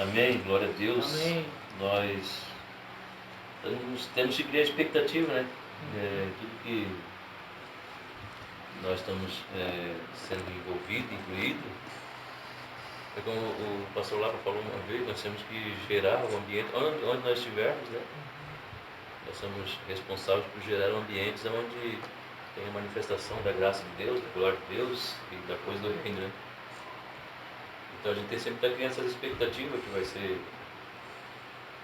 Amém, glória a Deus. Amém. Nós temos que criar expectativa, né? Tudo que nós estamos sendo envolvidos, incluído, é como o pastor Lapa falou uma vez, nós temos que gerar o ambiente, onde nós estivermos, né? Nós somos responsáveis por gerar ambientes onde tem a manifestação da graça de Deus, da glória de Deus e da coisa do reino, né? Então a gente tem sempre que estar criando essas expectativas que vai ser,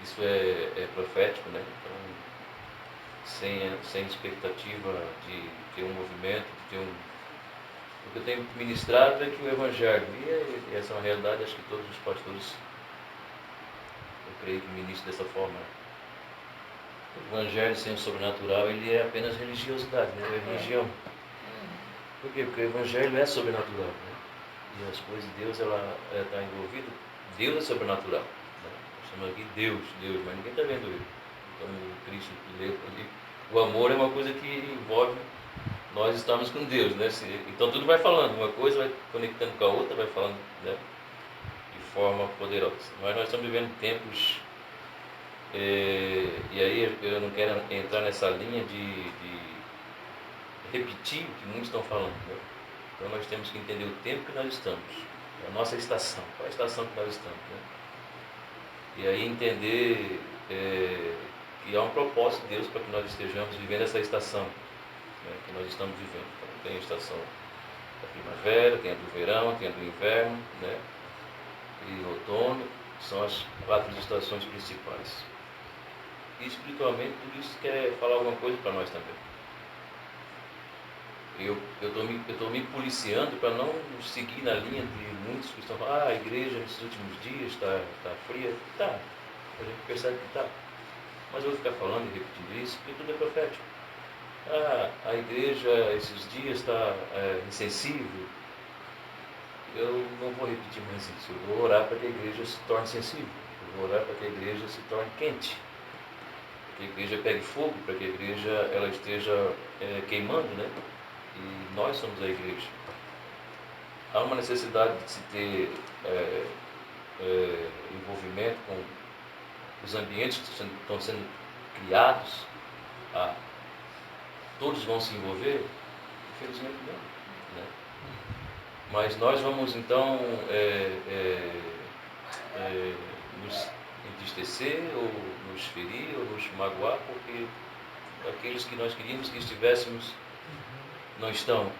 isso é profético, né? Então, sem expectativa de ter um movimento, de ter um... O que eu tenho ministrado é que o Evangelho, e essa é uma realidade, acho que todos os pastores, eu creio que ministram dessa forma, né? O Evangelho sem o sobrenatural, ele é apenas religiosidade, né? É religião. Por quê? Porque o Evangelho é sobrenatural, né? E as coisas de Deus, ela está envolvida. Deus é sobrenatural, né? Nós chamamos aqui Deus, mas ninguém está vendo ele. Então, o Cristo que leu ali, o amor é uma coisa que envolve nós estamos com Deus, né? Então tudo vai falando, uma coisa vai conectando com a outra, vai falando, né? De forma poderosa. Mas nós estamos vivendo tempos, e aí eu não quero entrar nessa linha de repetir o que muitos estão falando, né? Então nós temos que entender o tempo que nós estamos, a nossa estação, qual é a estação que nós estamos, né? E aí entender que há um propósito de Deus para que nós estejamos vivendo essa estação, né, que nós estamos vivendo. Então, tem a estação da primavera, tem a do verão, tem a do inverno, né, e outono, são as 4 estações principais. E espiritualmente tudo isso quer falar alguma coisa para nós também. Eu estou me policiando para não seguir na linha de muitos que estão falando, a igreja nesses últimos dias está fria. Tá, a gente percebe que está. Mas eu vou ficar falando e repetindo isso, porque tudo é profético. A igreja esses dias está insensível. Eu não vou repetir mais isso. Eu vou orar para que a igreja se torne sensível. Eu vou orar para que a igreja se torne quente. Para que a igreja pegue fogo, para que a igreja ela esteja queimando, né? E nós somos a igreja. Há uma necessidade de se ter envolvimento com os ambientes que estão sendo criados. Todos vão se envolver? Infelizmente não, né? Mas nós vamos então nos entristecer, ou nos ferir, ou nos magoar, porque aqueles que nós queríamos que estivéssemos não estão.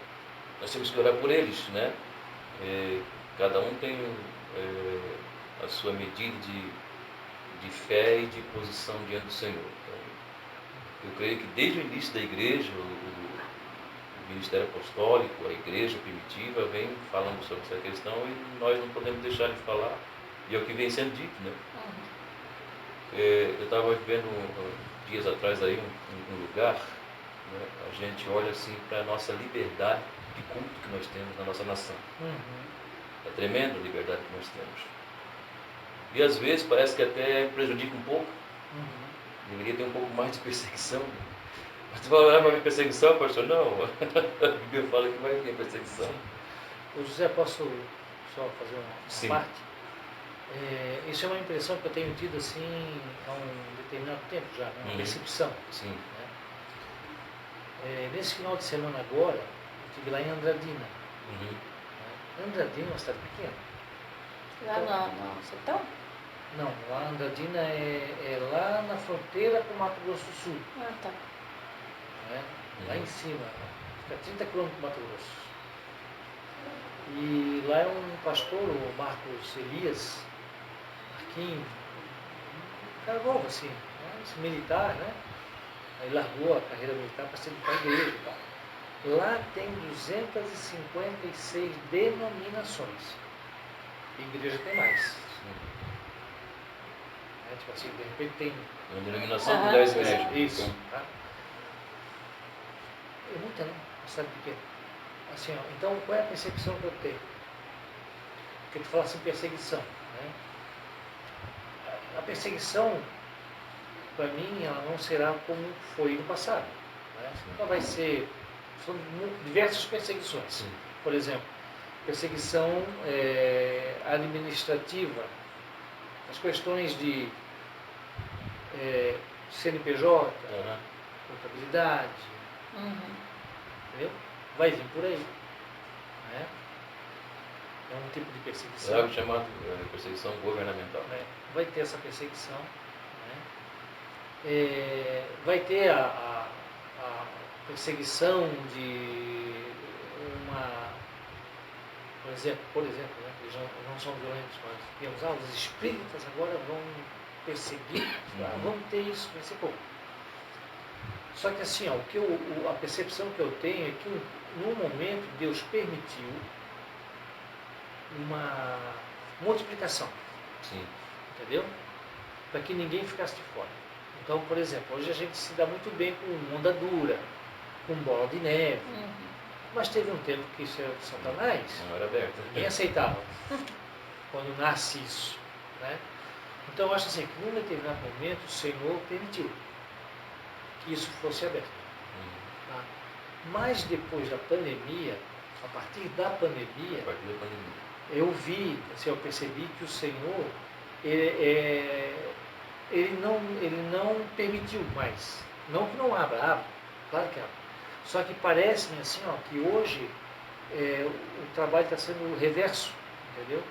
Nós temos que orar por eles, né? Cada um tem a sua medida de fé e de posição diante do Senhor. Então, eu creio que desde o início da igreja, o ministério apostólico, a igreja primitiva vem falando sobre essa questão e nós não podemos deixar de falar, e é o que vem sendo dito, né? Eu estava vendo dias atrás aí um lugar, né? A gente olha assim para a nossa liberdade de culto que nós temos na nossa nação. É tremenda a liberdade que nós temos. E às vezes parece que até prejudica um pouco. Deveria ter um pouco mais de perseguição. Mas tu vai orar para ver perseguição, pastor? Não. A Bíblia fala que vai ter perseguição. O José, posso só fazer uma parte? Isso é uma impressão que eu tenho tido assim há um determinado tempo já, né? Uma percepção. Sim. Né? Nesse final de semana agora, eu estive lá em Andradina. Andradina é uma cidade pequena. Lá no sertão? Não, lá Andradina é lá na fronteira com o Mato Grosso do Sul. Tá. Né? Lá em cima, fica a 30 km do Mato Grosso. E lá é um pastor, o Marcos Elias, Marquinhos, um cara novo assim, né? Esse militar, né? Aí largou a carreira militar para ser para a igreja e tal. Lá tem 256 denominações. E a igreja tem mais. Tipo assim, de repente tem uma denominação com 10 igrejas. Isso. Tá? É muita, né? Uma cidade pequena. Assim, ó, então, qual é a percepção que eu tenho? Porque tu fala assim, perseguição. Né? A perseguição, para mim, ela não será como foi no passado. Né? Ela vai ser... São diversas perseguições. Por exemplo, perseguição administrativa, as questões de CNPJ, Aham. contabilidade, entendeu? Vai vir por aí. Né? É um tipo de É perseguição. algo chamado perseguição governamental. Vai ter essa perseguição. Né? Vai ter a perseguição de uma, por exemplo, né, eles não são violentos, mas digamos, os espíritas agora vão perseguir, vão ter isso, vai ser pouco. Só que assim, a percepção que eu tenho é que no momento Deus permitiu uma multiplicação. Sim. Entendeu? Para que ninguém ficasse de fora. Então, por exemplo, hoje a gente se dá muito bem com onda dura, com bola de neve. Mas teve um tempo que isso era de Satanás. Não era aberto. Ninguém aceitava. Quando nasce isso. Né? Então, eu acho assim, que num determinado momento o Senhor permitiu que isso fosse aberto. Tá? Mas depois da pandemia, a partir da pandemia, eu vi, assim, eu percebi que o Senhor ele não permitiu mais. Não que não abra, claro que abre. Só que parece-me assim, que hoje o trabalho está sendo o reverso, entendeu?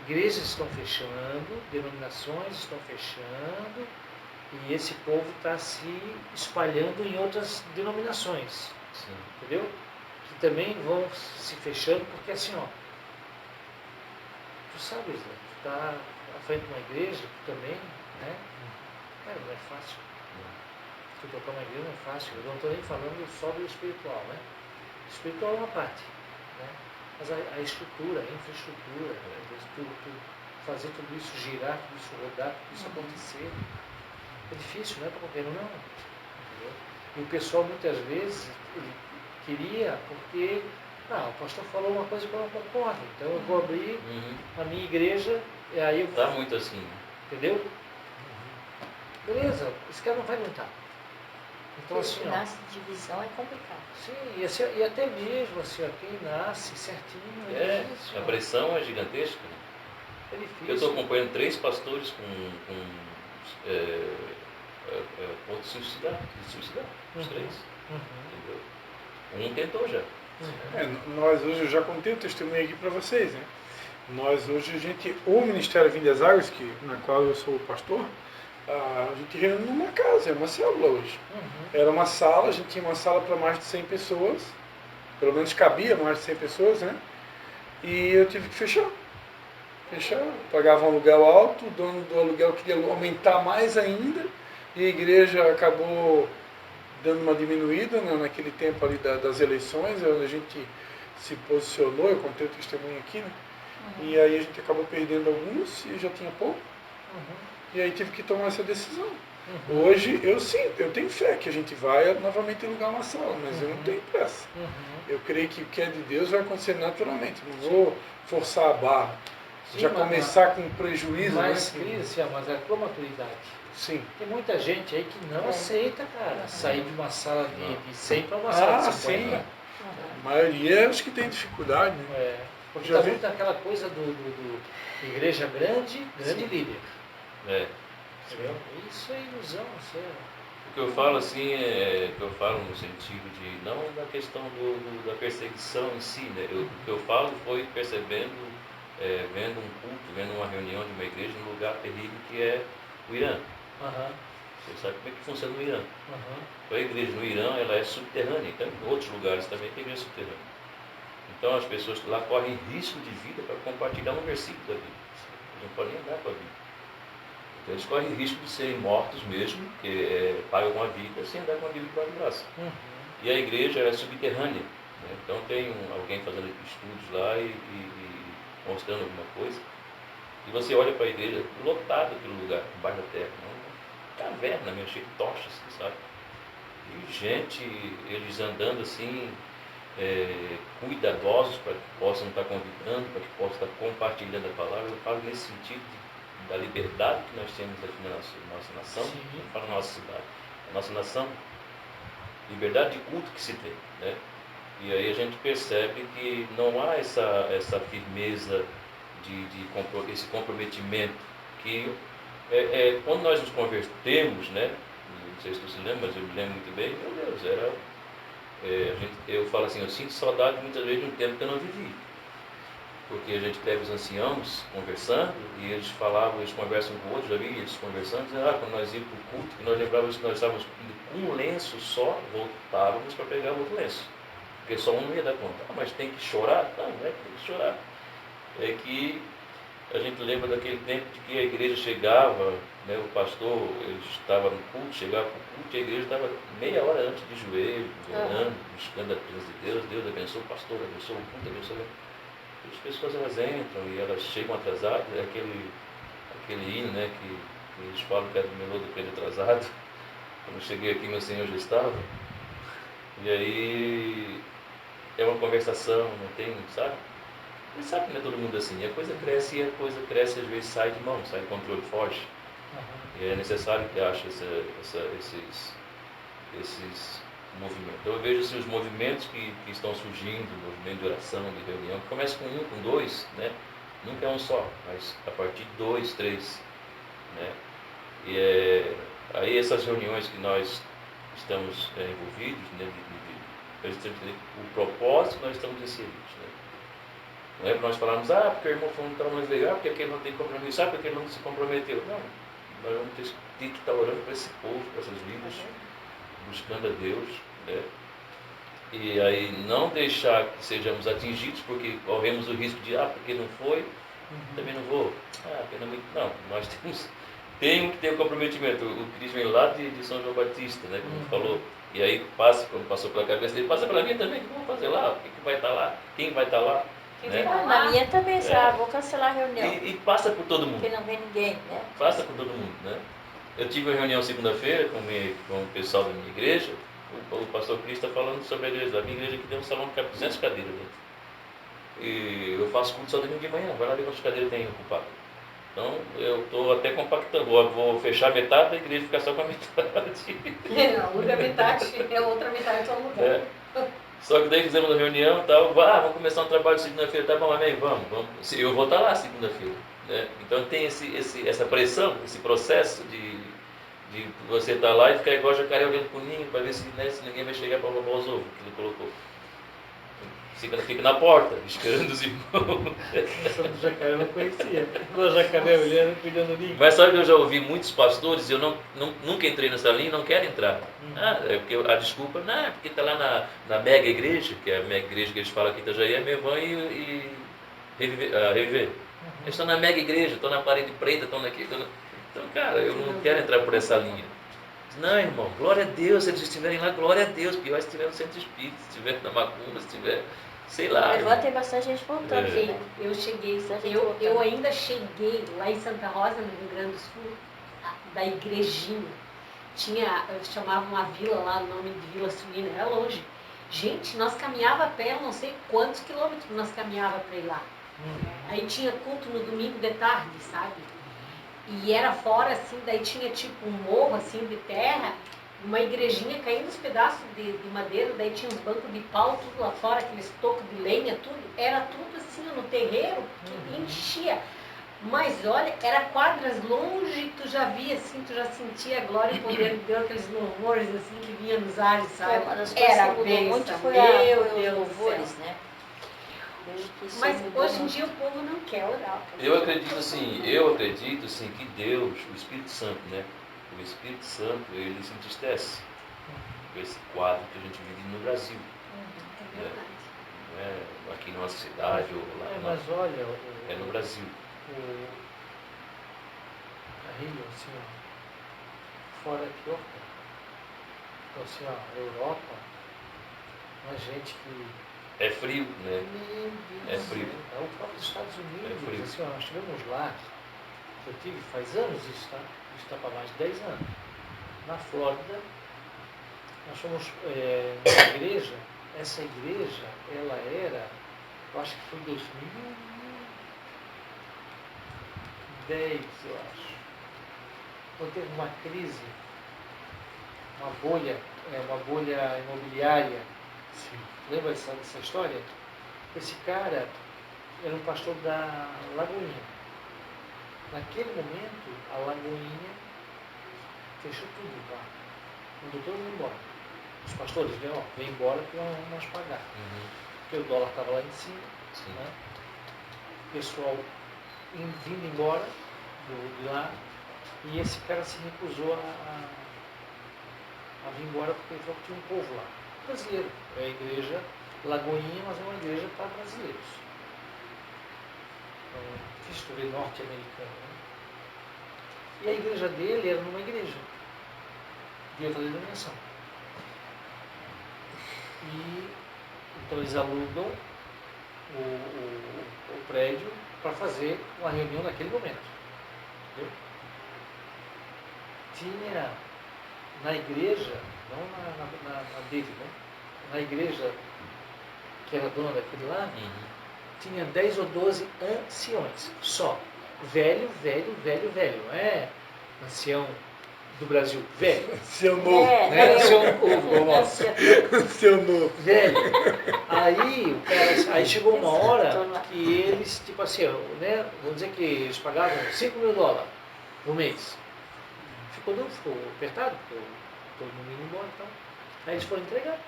Igrejas estão fechando, denominações estão fechando, e esse povo está se espalhando em outras denominações. Sim. Entendeu? Que também vão se fechando, porque assim, tu sabes, né? Tu está à frente de uma igreja, tu também, né? Cara, não é fácil. Tu tocar uma igreja não é fácil. Eu não estou nem falando só do espiritual, né? O espiritual é uma parte, né? Mas a estrutura, a infraestrutura, tu fazer tudo isso girar, tudo isso rodar, tudo isso acontecer, é difícil, não é para qualquer um, não. Entendeu? E o pessoal muitas vezes ele queria, porque o pastor falou uma coisa que eu não concordo, então eu vou abrir a minha igreja, e aí eu vou. Está muito assim. Entendeu? Beleza, esse cara não vai aguentar. Então, assim, nasce divisão é complicado. Sim, e até mesmo assim, quem nasce certinho é difícil. A pressão é gigantesca. É difícil. Eu estou acompanhando 3 pastores com ponto de suicidar, os 3. Entendeu? Um tentou já. Nós hoje, eu já contei o testemunho aqui para vocês, né? Nós hoje, o Ministério Vinha das Águas, na qual eu sou o pastor, a gente reúne numa casa, é uma célula hoje. Era uma sala, a gente tinha uma sala para mais de 100 pessoas, pelo menos cabia mais de 100 pessoas, né? E eu tive que fechar, pagava um aluguel alto, o dono do aluguel queria aumentar mais ainda, e a igreja acabou dando uma diminuída, né, naquele tempo ali das eleições, onde a gente se posicionou, eu contei o testemunho aqui, né? E aí a gente acabou perdendo alguns e já tinha pouco. E aí tive que tomar essa decisão. Hoje eu tenho fé que a gente vai novamente alugar uma sala, mas eu não tenho pressa. Eu creio que o que é de Deus vai acontecer naturalmente. Não vou forçar a barra. Sim, já começar com prejuízo. Mas, né? Cris, mas a tua maturidade. Sim. Tem muita gente aí que não aceita, cara, sair de uma sala de 100 para uma sala de 50. Sim. A maioria acho que tem dificuldade, né? Porque está muito naquela coisa do igreja grande líder. Entendeu? Isso é ilusão, O que eu falo assim eu falo no sentido de não da questão da perseguição em si, né? O que eu falo foi percebendo, vendo um culto, vendo uma reunião de uma igreja num lugar terrível que é o Irã. Você sabe como é que funciona no Irã? A igreja no Irã ela é subterrânea, então em outros lugares também tem igreja subterrânea. Então as pessoas lá correm risco de vida para compartilhar um versículo da Bíblia. Eles não podem andar com a Bíblia. Então eles correm risco de serem mortos mesmo, porque pagam uma vida sem andar com a Bíblia de graça. E a igreja é subterrânea. Né? Então tem alguém fazendo estudos lá e mostrando alguma coisa. E você olha para a igreja, lotado aquele lugar, embaixo da terra. Uma caverna meio cheia de tochas, sabe? E gente, eles andando assim, cuidadosos para que possam estar convidando, para que possam estar compartilhando a palavra. Eu falo nesse sentido da liberdade que nós temos aqui na nossa nação, não falo na nossa cidade, na nossa nação, liberdade de culto que se tem, né? E aí a gente percebe que não há essa firmeza esse comprometimento que quando nós nos convertemos, né? Não sei se você se lembra, mas eu me lembro muito bem. Meu Deus, eu falo assim, eu sinto saudade muitas vezes de um tempo que eu não vivi. Porque a gente pega os anciãos conversando e eles falavam, eles conversam com outros, já vi eles conversando, dizendo, quando nós íamos para o culto, que nós lembrávamos que nós estávamos indo com um lenço só, voltávamos para pegar o outro lenço. Porque só um não ia dar conta. Mas tem que chorar? Não, não é que tem que chorar. É que a gente lembra daquele tempo de que a igreja chegava, né, o pastor ele estava no culto, chegava para o culto e a igreja estava meia hora antes de joelho, orando, buscando a presença de Deus. Deus abençoe o pastor, abençoe o culto, abençoe. As pessoas elas entram e elas chegam atrasadas, é aquele hino, né, que eles falam que é do melhor do que ele atrasado. Quando eu cheguei aqui, meu Senhor já estava. E aí é uma conversação, não tem, sabe? Mas sabe que não é todo mundo assim. E a coisa cresce às vezes sai de mão, sai de controle, foge. E é necessário que ache esses movimentos. Então eu vejo assim, os movimentos que estão surgindo, movimento de oração, de reunião, que começa com um, com dois, né? Nunca é um só, mas a partir de 2, 3, né? E aí essas reuniões que nós estamos envolvidos, né? O propósito nós estamos inseridos, né? Não é para nós falarmos, porque o irmão foi um trabalho legal, porque aquele não tem compromisso, porque ele não se comprometeu. Não, nós vamos ter que estar orando para esse povo, para essas vidas, buscando a Deus, né? E aí não deixar que sejamos atingidos, porque corremos o risco de, porque não foi, também não vou. Não, nós temos que ter o comprometimento. O Cris vem lá de São João Batista, né, como falou. E aí quando passou pela cabeça dele, passa pela minha também, o que vamos fazer lá? O que vai estar lá? Quem vai estar lá? Né? Na minha também, vou cancelar a reunião. E passa por todo mundo. Porque não vem ninguém, né? Passa por todo mundo, né? Eu tive uma reunião segunda-feira com o pessoal da minha igreja. O pastor Cris está falando sobre a igreja. Da minha igreja que tem um salão que cabe 200 cadeiras dentro. E eu faço culto só domingo de manhã. Vai lá ver quantas cadeiras tem ocupado. Então eu estou até compactando. Vou fechar metade da igreja e ficar só com a metade. Aluga a metade, a outra metade tu aluga. Só que daí fizemos uma reunião e tal. Vamos começar um trabalho segunda-feira. Tá bom, amém? Vamos. Eu vou estar lá segunda-feira. Né? Então tem essa pressão, esse processo de você estar lá e ficar igual jacaré olhando para o ninho para ver se ninguém vai chegar para roubar os ovos que ele colocou. Fica na porta, esperando os irmãos. Essa do jacaré eu não conhecia. Igual jacaré olhando, cuidando do ninho. Mas sabe que eu já ouvi muitos pastores, eu nunca entrei nessa linha e não quero entrar. Porque a desculpa, é porque está lá na mega igreja, que é a mega igreja que eles falam aqui em Itajaí, é meu irmão e reviver. Eles estão na mega igreja, estão na parede preta, estão naquilo. Então, cara, eu não quero entrar por essa linha. Não, irmão, glória a Deus, se eles estiverem lá, glória a Deus. Pior se estiver no centro espírita, se estiver na macumba, se estiver, sei lá. Mas vai ter bastante gente voltando. Eu cheguei, eu ainda cheguei lá em Santa Rosa, no Rio Grande do Sul, da igrejinha. Eu chamava uma vila lá, o nome de Vila Suína, era longe. Gente, nós caminhava a pé, eu não sei quantos quilômetros nós caminhava para ir lá. Aí tinha culto no domingo de tarde, sabe? E era fora, assim, daí tinha tipo um morro, assim, de terra, uma igrejinha caindo os pedaços de madeira, daí tinha uns bancos de pau, tudo lá fora, aqueles tocos de lenha, tudo. Era tudo assim, no terreiro, que enchia. Mas olha, era quadras longe, tu já via assim, tu já sentia a glória e o poder de Deus, aqueles louvores assim que vinha nos ares, sabe? Uma das coisas que mudou muito foi os louvores, né? Mas hoje em dia o povo não quer orar. Eu acredito assim que Deus, o Espírito Santo, né? O Espírito Santo, ele se entristece com esse quadro que a gente vive no Brasil. Né? Não é aqui na nossa cidade ou lá. Mas olha, é no Brasil. A Rio, assim, fora aqui, então, assim, a Europa, uma gente que é frio, né? É frio. É o próprio Estados Unidos. É frio. Assim, nós tivemos lá, eu tive faz anos isso, tá? Isso está para mais de 10 anos. Na Flórida, nós fomos numa igreja, essa igreja, ela era, eu acho que foi 2010, eu acho. Quando teve uma crise, uma bolha imobiliária. Sim. Lembra dessa história? Esse cara era um pastor da Lagoinha. Naquele momento, a Lagoinha fechou tudo lá. Mandou todo mundo embora. Os pastores vem embora que não vamos mais pagar. Porque o dólar estava lá em cima. Né? O pessoal vindo embora de lá. E esse cara se recusou a vir embora porque ele falou que tinha um povo lá. Brasileiro. É a igreja Lagoinha, mas é uma igreja para brasileiros. Cristo veio norte-americano. Né? E a igreja dele era numa igreja de outra denominação. E então eles alugam o prédio para fazer uma reunião naquele momento. Entendeu? Tinha na igreja, não na dele, né? Na igreja que era dona daquele lá, tinha 10 ou 12 anciões, só. Velho, não é ancião do Brasil, velho. Ancião novo. Não é ancião novo, Ancião novo. velho. Aí chegou uma hora que eles, tipo assim, né, vamos dizer que eles pagavam $5.000 por mês. Ficou apertado, porque todo mundo indo embora, então. Aí eles foram entregar.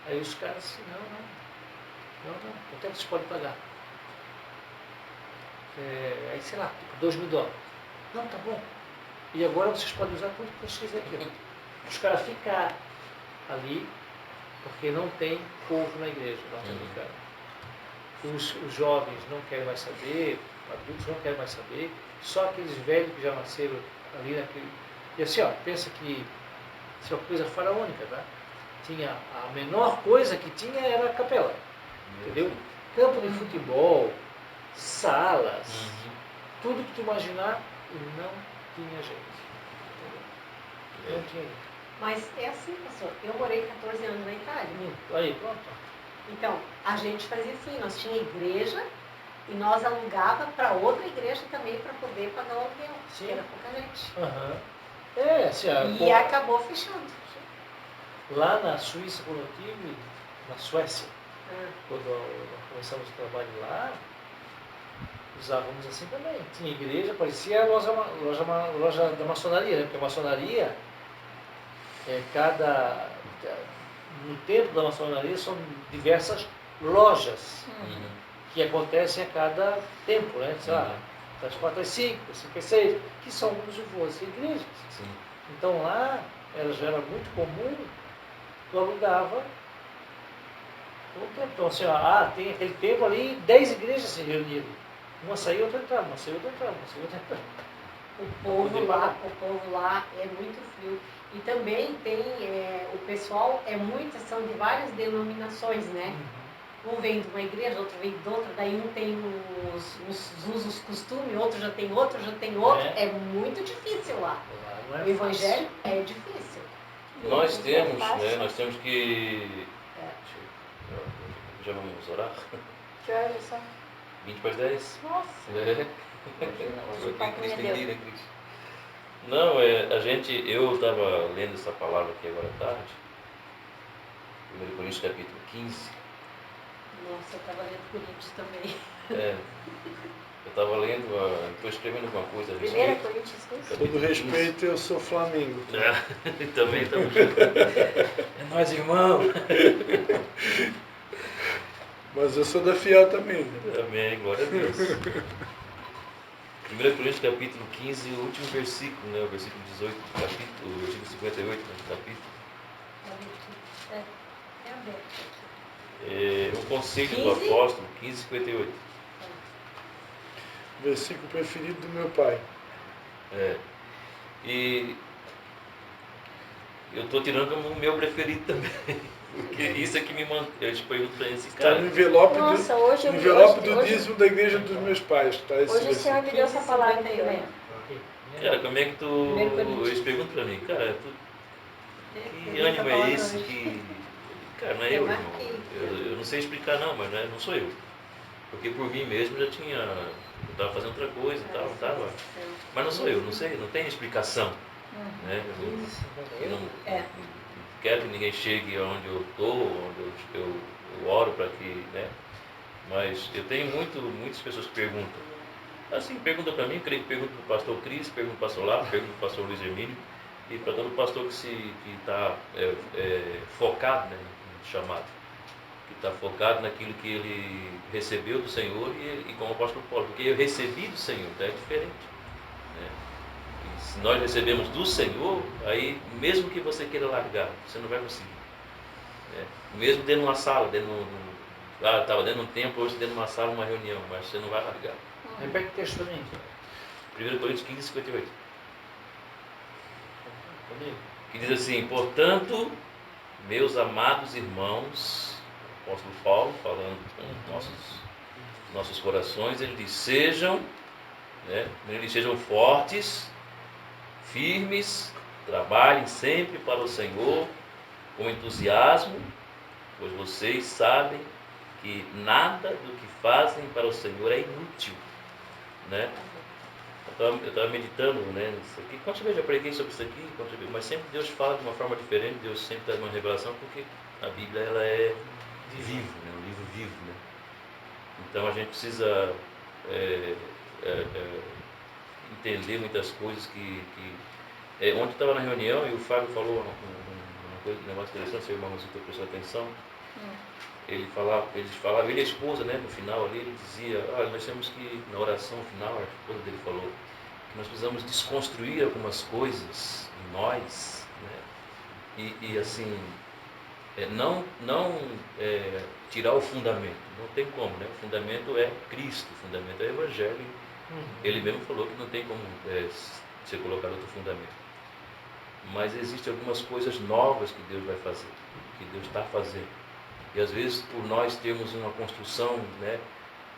Aí os caras assim, não, quanto é que vocês podem pagar? Aí sei lá, tipo $2.000. Não, tá bom. E agora vocês podem usar quanto vocês quiserem aqui. Os caras ficaram ali, porque não tem povo na igreja norte-americana. Os jovens não querem mais saber, adultos não querem mais saber, só aqueles velhos que já nasceram ali naquele. E assim, ó, pensa que isso é uma coisa faraônica, tá? Tinha a menor coisa que tinha era a capela, entendeu? Campo de futebol, salas, tudo que tu imaginar, e não tinha gente. Entendeu? Não tinha gente. Mas é assim, pastor. Eu morei 14 anos na Itália. Aí, pronto. Então, a gente fazia assim, nós tinha igreja e nós alugava para outra igreja também para poder pagar o aluguel. Sim. Era pouca gente. Assim, E acabou fechando. Lá na Suíça, quando eu estive, na Suécia, quando começamos o trabalho lá, usávamos assim também. Tinha igreja, parecia a loja da maçonaria, né? Porque a maçonaria, no templo da maçonaria são diversas lojas que acontecem a cada tempo, né? Sei lá, das 4 às 5, 5 às 6, que são as igrejas. Sim. Então lá, já era muito comum, tu alugava um tempo. Então assim, tem aquele tempo ali, 10 igrejas se reuniram. Uma saiu, outra entrava, uma saiu, outra entrava, uma saiu, outra entrava. O povo lá é muito frio. E também tem, o pessoal são de várias denominações, né? Um vem de uma igreja, outro vem de outra, daí um tem os usos, costumes, outro já tem outro, É muito difícil lá. O evangelho é difícil. Nós temos que... Já vamos orar? Que horas são? 20 para as 10. Nossa. Hoje o papo é Deus. Né, Cris? Não, eu estava lendo essa palavra aqui agora à tarde, 1 Coríntios capítulo 15. Nossa, eu estava lendo Coríntios também. Eu estava lendo, estou escrevendo alguma coisa. 1 Coríntios 15. Todo respeito, eu sou Flamengo. Também estamos juntos. É nós, irmão. Mas eu sou da Fiel também. Amém, glória a Deus. 1 Coríntios capítulo 15, o último versículo, né? O versículo 18 do capítulo, o versículo 58 do capítulo. É aberto. O conselho do apóstolo, 15:58. Versículo preferido do meu pai. E eu estou tirando como o meu preferido também. Porque isso é que me mantém. Eu te pergunto para esse cara. Está no envelope, do hoje, dízimo da igreja dos meus pais. Tá esse hoje o Senhor me deu essa palavra também. Cara, como é que eles perguntam para mim, cara, que ânimo é esse? Cara, não é eu, irmão. Eu não sei explicar não, mas não sou eu. Porque por mim mesmo eu estava fazendo outra coisa e tal, estava. Mas não sou eu, não sei, não tem explicação. Né? Eu não quero que ninguém chegue onde eu estou, onde eu oro para que, né? Mas eu tenho muitas pessoas que perguntam. Assim, pergunta para mim, pergunta para o pastor Cris, pergunta para o pastor Lapa, pergunta para o pastor Luiz Hermínio, e para todo pastor que está focado, né, no chamado, que está focado naquilo que ele recebeu do Senhor, e como o apóstolo Paulo, porque eu recebi do Senhor, então é diferente. Né? E se nós recebemos do Senhor, aí mesmo que você queira largar, você não vai conseguir. Né? Mesmo dentro de uma sala, estava dentro de um templo, hoje dentro de uma sala, uma reunião, mas você não vai largar. Repete o texto também. 1 Coríntios 15, 58. Que diz assim: portanto, meus amados irmãos, o apóstolo Paulo falando com nossos corações, ele diz: sejam fortes, firmes, trabalhem sempre para o Senhor com entusiasmo, pois vocês sabem que nada do que fazem para o Senhor é inútil. Né? Eu estava meditando, né, nisso aqui. Quantas vezes eu preguei sobre isso aqui? Mas sempre Deus fala de uma forma diferente, Deus sempre traz uma revelação, porque a Bíblia ela é vivo, né, um livro vivo. Né? Então a gente precisa entender muitas coisas ontem eu estava na reunião e o Fábio falou um negócio interessante, seu irmão prestou atenção. Ele falava, ele e a esposa, né, no final ali, ele dizia, olha, nós temos que, na oração final, a esposa dele falou, que nós precisamos desconstruir algumas coisas em nós, né, e assim, não tirar o fundamento, não tem como, né, o fundamento é Cristo, o fundamento é o Evangelho, ele mesmo falou que não tem como ser colocado outro fundamento, mas existem algumas coisas novas que Deus vai fazer, que Deus está fazendo. E às vezes, por nós termos uma construção, né,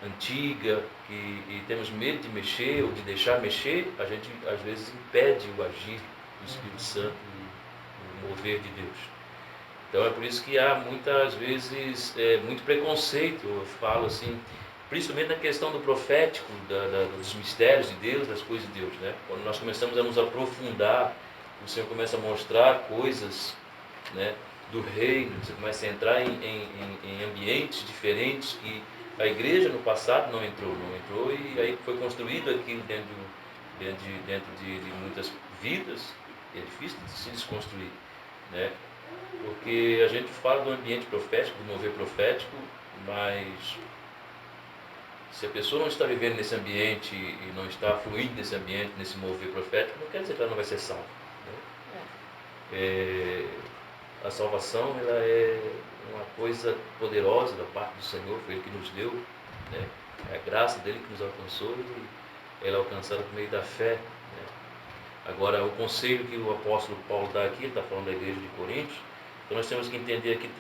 antiga e temos medo de mexer ou de deixar mexer, a gente às vezes impede o agir do Espírito Santo, o mover de Deus. Então é por isso que há muitas vezes muito preconceito, eu falo assim, principalmente na questão do profético, dos mistérios de Deus, das coisas de Deus. Né? Quando nós começamos a nos aprofundar, o Senhor começa a mostrar coisas, né, do reino, você começa a entrar em ambientes diferentes que a igreja no passado não entrou, e aí foi construído aquilo dentro de muitas vidas, e é difícil de se desconstruir, né? Porque a gente fala do ambiente profético, do mover profético, mas se a pessoa não está vivendo nesse ambiente e não está fluindo nesse ambiente, nesse mover profético, não quer dizer que ela não vai ser salva. Né? A salvação ela é uma coisa poderosa da parte do Senhor, foi Ele que nos deu, né? É a graça dele que nos alcançou e ela é alcançada por meio da fé. Né? Agora, o conselho que o apóstolo Paulo dá aqui, ele está falando da igreja de Coríntios, então nós temos que entender aqui,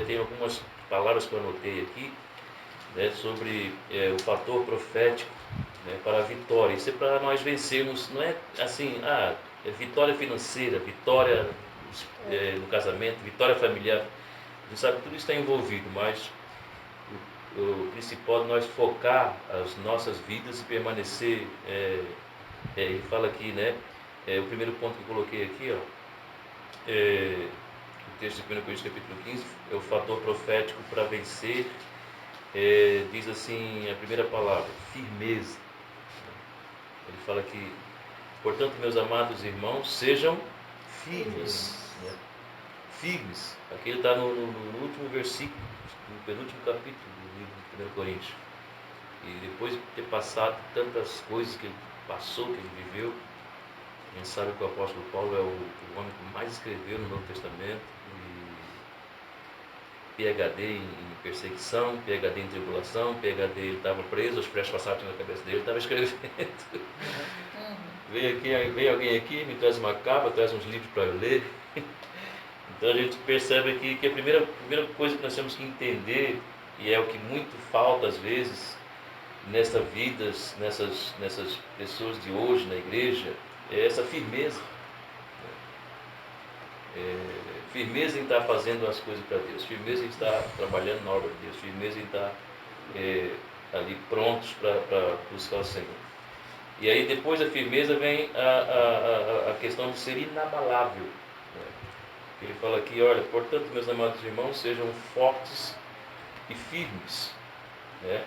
tem algumas palavras que eu anotei aqui, né, sobre o fator profético, né, para a vitória. Isso é para nós vencermos, não é assim, é vitória financeira, vitória no casamento, vitória familiar. A gente sabe que tudo isso está envolvido, mas o principal é nós focar as nossas vidas e permanecer. Ele fala aqui, né? O primeiro ponto que eu coloquei aqui, o texto de 1 Coríntios capítulo 15, é o fator profético para vencer. Diz assim a primeira palavra, firmeza. Ele fala que, portanto, meus amados irmãos, sejam firmes. Né? Firmes. Aqui ele está no último versículo, no penúltimo capítulo do livro de 1 Coríntios. E depois de ter passado tantas coisas que ele passou, que ele viveu, a gente sabe que o apóstolo Paulo é o homem que mais escreveu no Novo Testamento, e PhD em perseguição, PhD em tribulação, PhD, ele estava preso, os prestes passados na cabeça dele, estava escrevendo. Veio alguém aqui, me traz uma capa, traz uns livros para eu ler. Então a gente percebe aqui que a primeira coisa que nós temos que entender, e é o que muito falta às vezes nessas vidas, nessas pessoas de hoje na igreja, é essa firmeza. Firmeza em estar fazendo as coisas para Deus, firmeza em estar trabalhando na obra de Deus, firmeza em estar ali prontos para buscar o Senhor. E aí depois da firmeza vem a questão de ser inabalável. Né? Ele fala aqui, olha, portanto, meus amados irmãos, sejam fortes e firmes, né?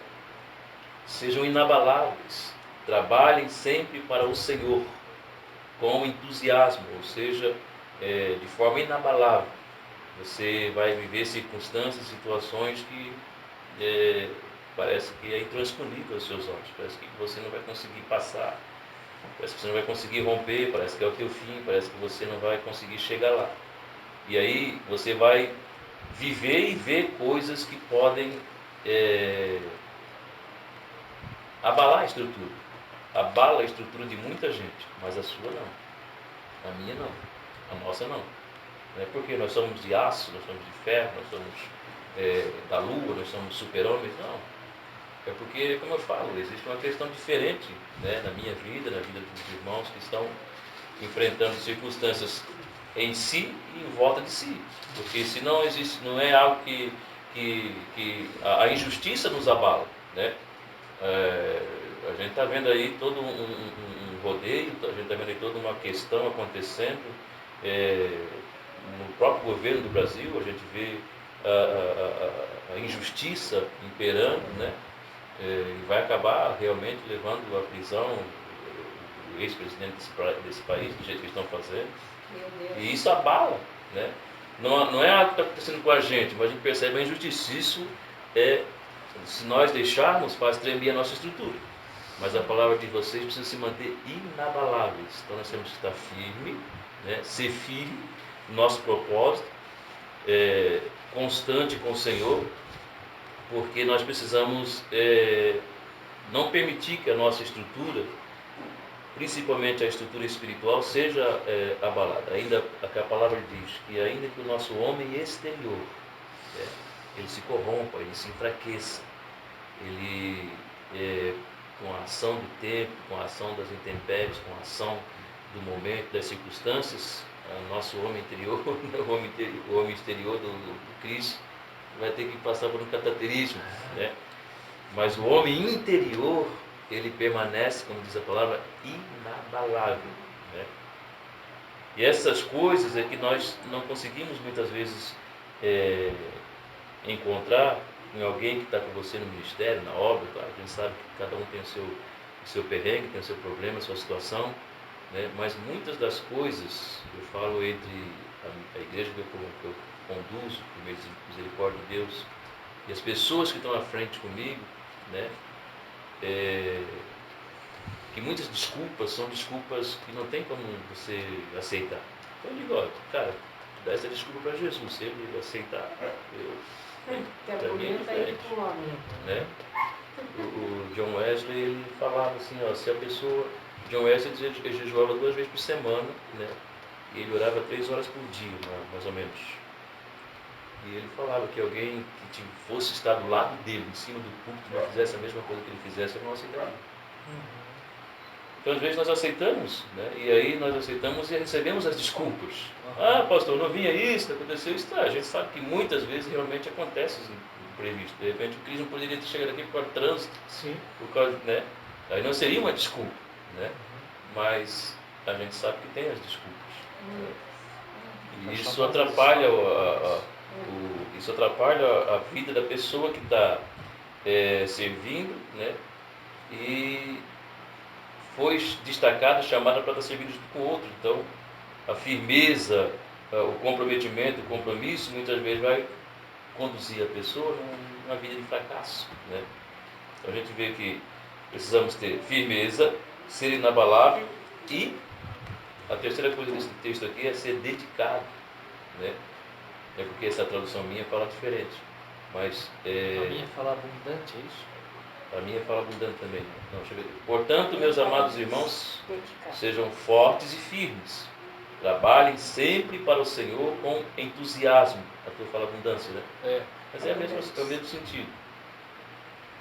Sejam inabaláveis. trabalhem sempre para o Senhor, com entusiasmo, ou seja, de forma inabalável. Você vai viver circunstâncias, situações que parece que é intransponível aos seus olhos, parece que você não vai conseguir passar, parece que você não vai conseguir romper, parece que é o teu fim, parece que você não vai conseguir chegar lá. E aí você vai viver e ver coisas que podem abalar a estrutura. Abala a estrutura de muita gente, mas a sua não. A minha não. A nossa não. Não é porque nós somos de aço, nós somos de ferro, nós somos da lua, nós somos super-homens, não. É porque, como eu falo, existe uma questão diferente, né, na minha vida, na vida dos irmãos que estão enfrentando circunstâncias em si e em volta de si. Porque se não existe, não é algo que a injustiça nos abala, né? A gente está vendo aí todo um rodeio, a gente está vendo aí toda uma questão acontecendo no próprio governo do Brasil, a gente vê a injustiça imperando, né? E vai acabar realmente levando à prisão o ex-presidente desse país, do jeito que estão fazendo. Meu Deus. E isso abala, né? Não é algo que está acontecendo com a gente, mas a gente percebe a injustiça. Isso se nós deixarmos, faz tremer a nossa estrutura. Mas a palavra de vocês precisa se manter inabaláveis. Então nós temos que estar firme, né? Ser firme no nosso propósito, constante com o Senhor, porque nós precisamos não permitir que a nossa estrutura, principalmente a estrutura espiritual, seja abalada. Ainda a palavra diz que ainda que o nosso homem exterior ele se corrompa, ele se enfraqueça, ele com a ação do tempo, com a ação das intempéries, com a ação do momento, das circunstâncias, o nosso homem interior, o homem exterior do Cristo vai ter que passar por um cataterismo, né? Mas o homem interior, ele permanece, como diz a palavra, inabalável, né? E essas coisas é que nós não conseguimos muitas vezes encontrar em alguém que está com você no ministério, na obra. Claro, a gente sabe que cada um tem o seu perrengue, tem o seu problema, a sua situação, né? Mas muitas das coisas, eu falo entre a igreja que eu conduzo, por meio de misericórdia de Deus, e as pessoas que estão à frente comigo, né? Que muitas desculpas são desculpas que não tem como você aceitar. Então eu digo, cara, dá essa desculpa para Jesus, se ele aceitar, para mim é diferente, né? O John Wesley, ele falava assim, se a pessoa, John Wesley jejuava 2 vezes por semana, né? E ele orava 3 horas por dia, mais ou menos. E ele falava que alguém que fosse estar do lado dele, em cima do púlpito, não fizesse a mesma coisa que ele fizesse, ele não aceitaria. Então, às vezes, nós aceitamos, né? E aí nós aceitamos e recebemos as desculpas. Pastor, não vinha isso, aconteceu isso. A gente sabe que muitas vezes realmente acontece os imprevistos. De repente, o Cris não poderia ter chegado aqui por causa do trânsito. Sim. Por causa, né? Aí não seria uma desculpa, né? Mas a gente sabe que tem as desculpas. E isso atrapalha a vida da pessoa que está servindo, né? E foi destacada, chamada para estar servindo junto com o outro. Então, a firmeza, o comprometimento, o compromisso, muitas vezes vai conduzir a pessoa numa vida de fracasso, né? Então, a gente vê que precisamos ter firmeza, ser inabalável e a terceira coisa desse texto aqui é ser dedicado, né? É porque essa tradução minha fala diferente, mas a minha fala abundante, é isso? A minha fala abundante também. Não, deixa eu ver. Portanto, meus amados irmãos, sejam fortes e firmes. Trabalhem sempre para o Senhor com entusiasmo. A tua fala abundância, né? Mas é o mesmo sentido.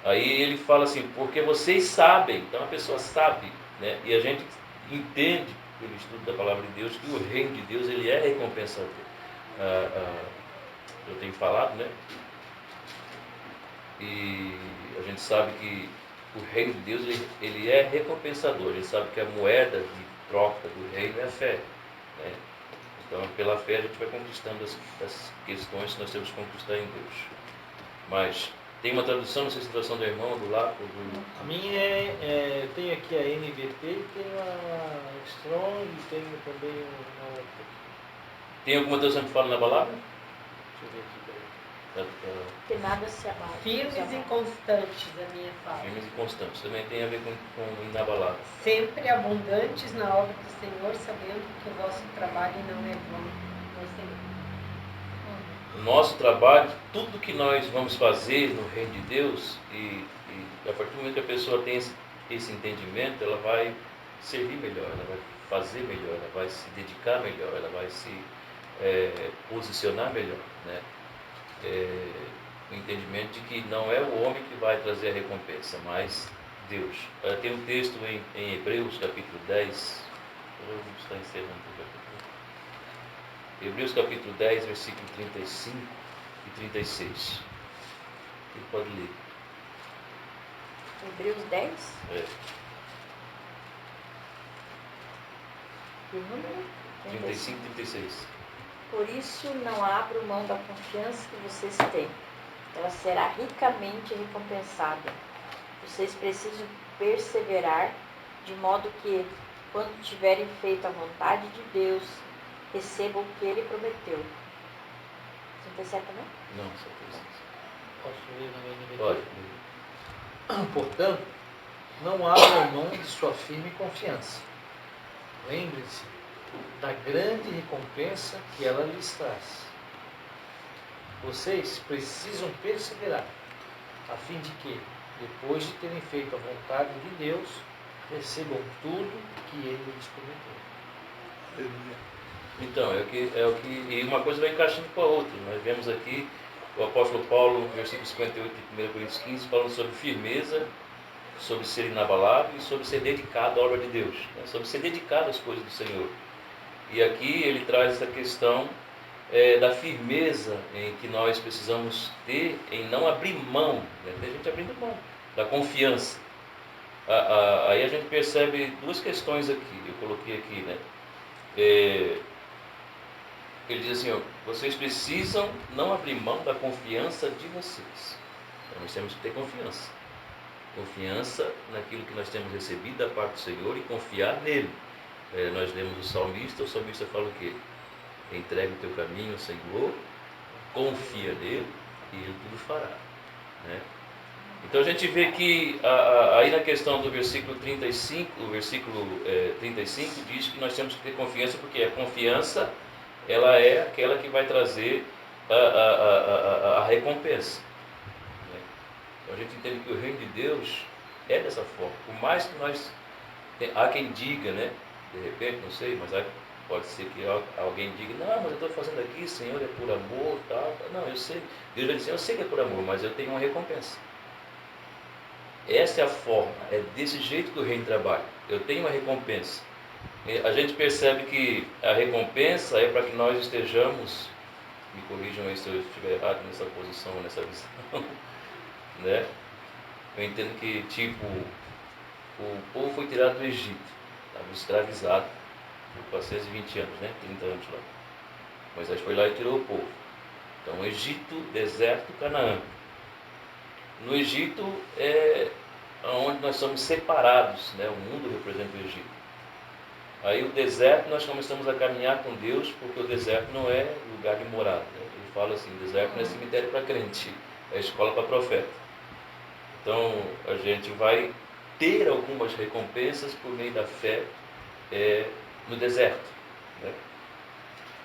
Aí ele fala assim, porque vocês sabem, então a pessoa sabe, né? E a gente entende, pelo estudo da palavra de Deus, que o reino de Deus, ele é recompensador. Eu tenho falado, né? E a gente sabe que o reino de Deus, ele é recompensador. A gente sabe que a moeda de troca do reino é a fé, né? Então, pela fé, a gente vai conquistando as questões que nós temos que conquistar em Deus. Mas Tem uma tradução, não sei se é a tradução do irmão, do Lapo, A minha tem aqui a NVT e tem a Strong e tem também uma outra. Tem alguma tradução que fala inabalável? Deixa eu ver aqui, peraí. Que nada se abala. Firmes e constantes, a minha fala. Firmes e constantes. Também tem a ver com inabalável. Sempre abundantes na obra do Senhor, sabendo que o vosso trabalho não é vão no Senhor. O nosso trabalho, tudo que nós vamos fazer no reino de Deus, e a partir do momento que a pessoa tem esse entendimento, ela vai servir melhor, ela vai fazer melhor, ela vai se dedicar melhor, ela vai se posicionar melhor, né? O entendimento de que não é o homem que vai trazer a recompensa, mas Deus. Tem um texto em Hebreus, capítulo 10, eu vou estar encerrando o capítulo. Hebreus capítulo 10, versículo 35 e 36. Quem pode ler? Hebreus 10? Que número? 35 e 36. Por isso não abro mão da confiança que vocês têm. Ela será ricamente recompensada. Vocês precisam perseverar, de modo que, quando tiverem feito a vontade de Deus, recebam o que Ele prometeu. 37 também? Não, só 36. Posso ler na NVT? Pode. Portanto, não abram mão de sua firme confiança. Lembre-se da grande recompensa que ela lhes traz. Vocês precisam perseverar, a fim de que, depois de terem feito a vontade de Deus, recebam tudo que Ele lhes prometeu. Então, e uma coisa vai encaixando com a outra. Nós vemos aqui o apóstolo Paulo, no versículo 58 de 1 Coríntios 15, falando sobre firmeza, sobre ser inabalável e sobre ser dedicado à obra de Deus, né? Sobre ser dedicado às coisas do Senhor. E aqui ele traz essa questão da firmeza em que nós precisamos ter em não abrir mão, né? Tem gente abrindo mão da confiança. Aí a gente percebe duas questões aqui, eu coloquei aqui, né? Ele diz assim, ó, vocês precisam não abrir mão da confiança de vocês. Então nós temos que ter confiança. Confiança naquilo que nós temos recebido da parte do Senhor e confiar nele. Nós lemos o salmista fala o quê? Entrega o teu caminho ao Senhor, confia nele e ele tudo fará, né? Então a gente vê que aí na questão do versículo 35, o versículo 35 diz que nós temos que ter confiança, porque a confiança ela é aquela que vai trazer a recompensa, né? Então a gente entende que o reino de Deus é dessa forma. Por mais que há quem diga, né? De repente, não sei, mas pode ser que alguém diga, não, mas eu estou fazendo aqui, Senhor, é por amor, tal. Não, eu sei, Deus vai dizer, eu sei que é por amor, mas eu tenho uma recompensa. Essa é a forma, é desse jeito que o reino trabalha. Eu tenho uma recompensa. A gente percebe que a recompensa é para que nós estejamos, me corrijam aí se eu estiver errado nessa posição, nessa visão, né? Eu entendo que, tipo, o povo foi tirado do Egito, estava escravizado por 420 anos, né? 30 anos lá. Moisés foi lá e tirou o povo. Então, Egito, deserto, Canaã. No Egito é onde nós somos separados, né? O mundo representa o Egito. Aí o deserto nós começamos a caminhar com Deus, porque o deserto não é lugar de morada, né? Ele fala assim, o deserto não é cemitério para crente, é escola para profeta. Então a gente vai ter algumas recompensas por meio da fé no deserto, né?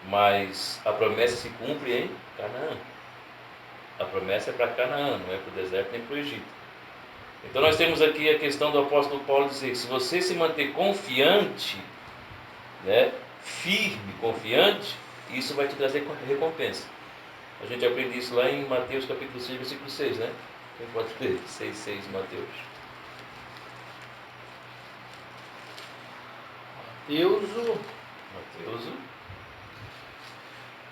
Mas a promessa se cumpre em Canaã. A promessa é para Canaã, não é para o deserto nem para o Egito. Então nós temos aqui a questão do apóstolo Paulo dizer, se você se manter confiante, né, firme, confiante, isso vai te trazer recompensa. A gente aprende isso lá em Mateus capítulo 6, versículo 6, né? Quem pode ler? 6, Mateus. Mateus.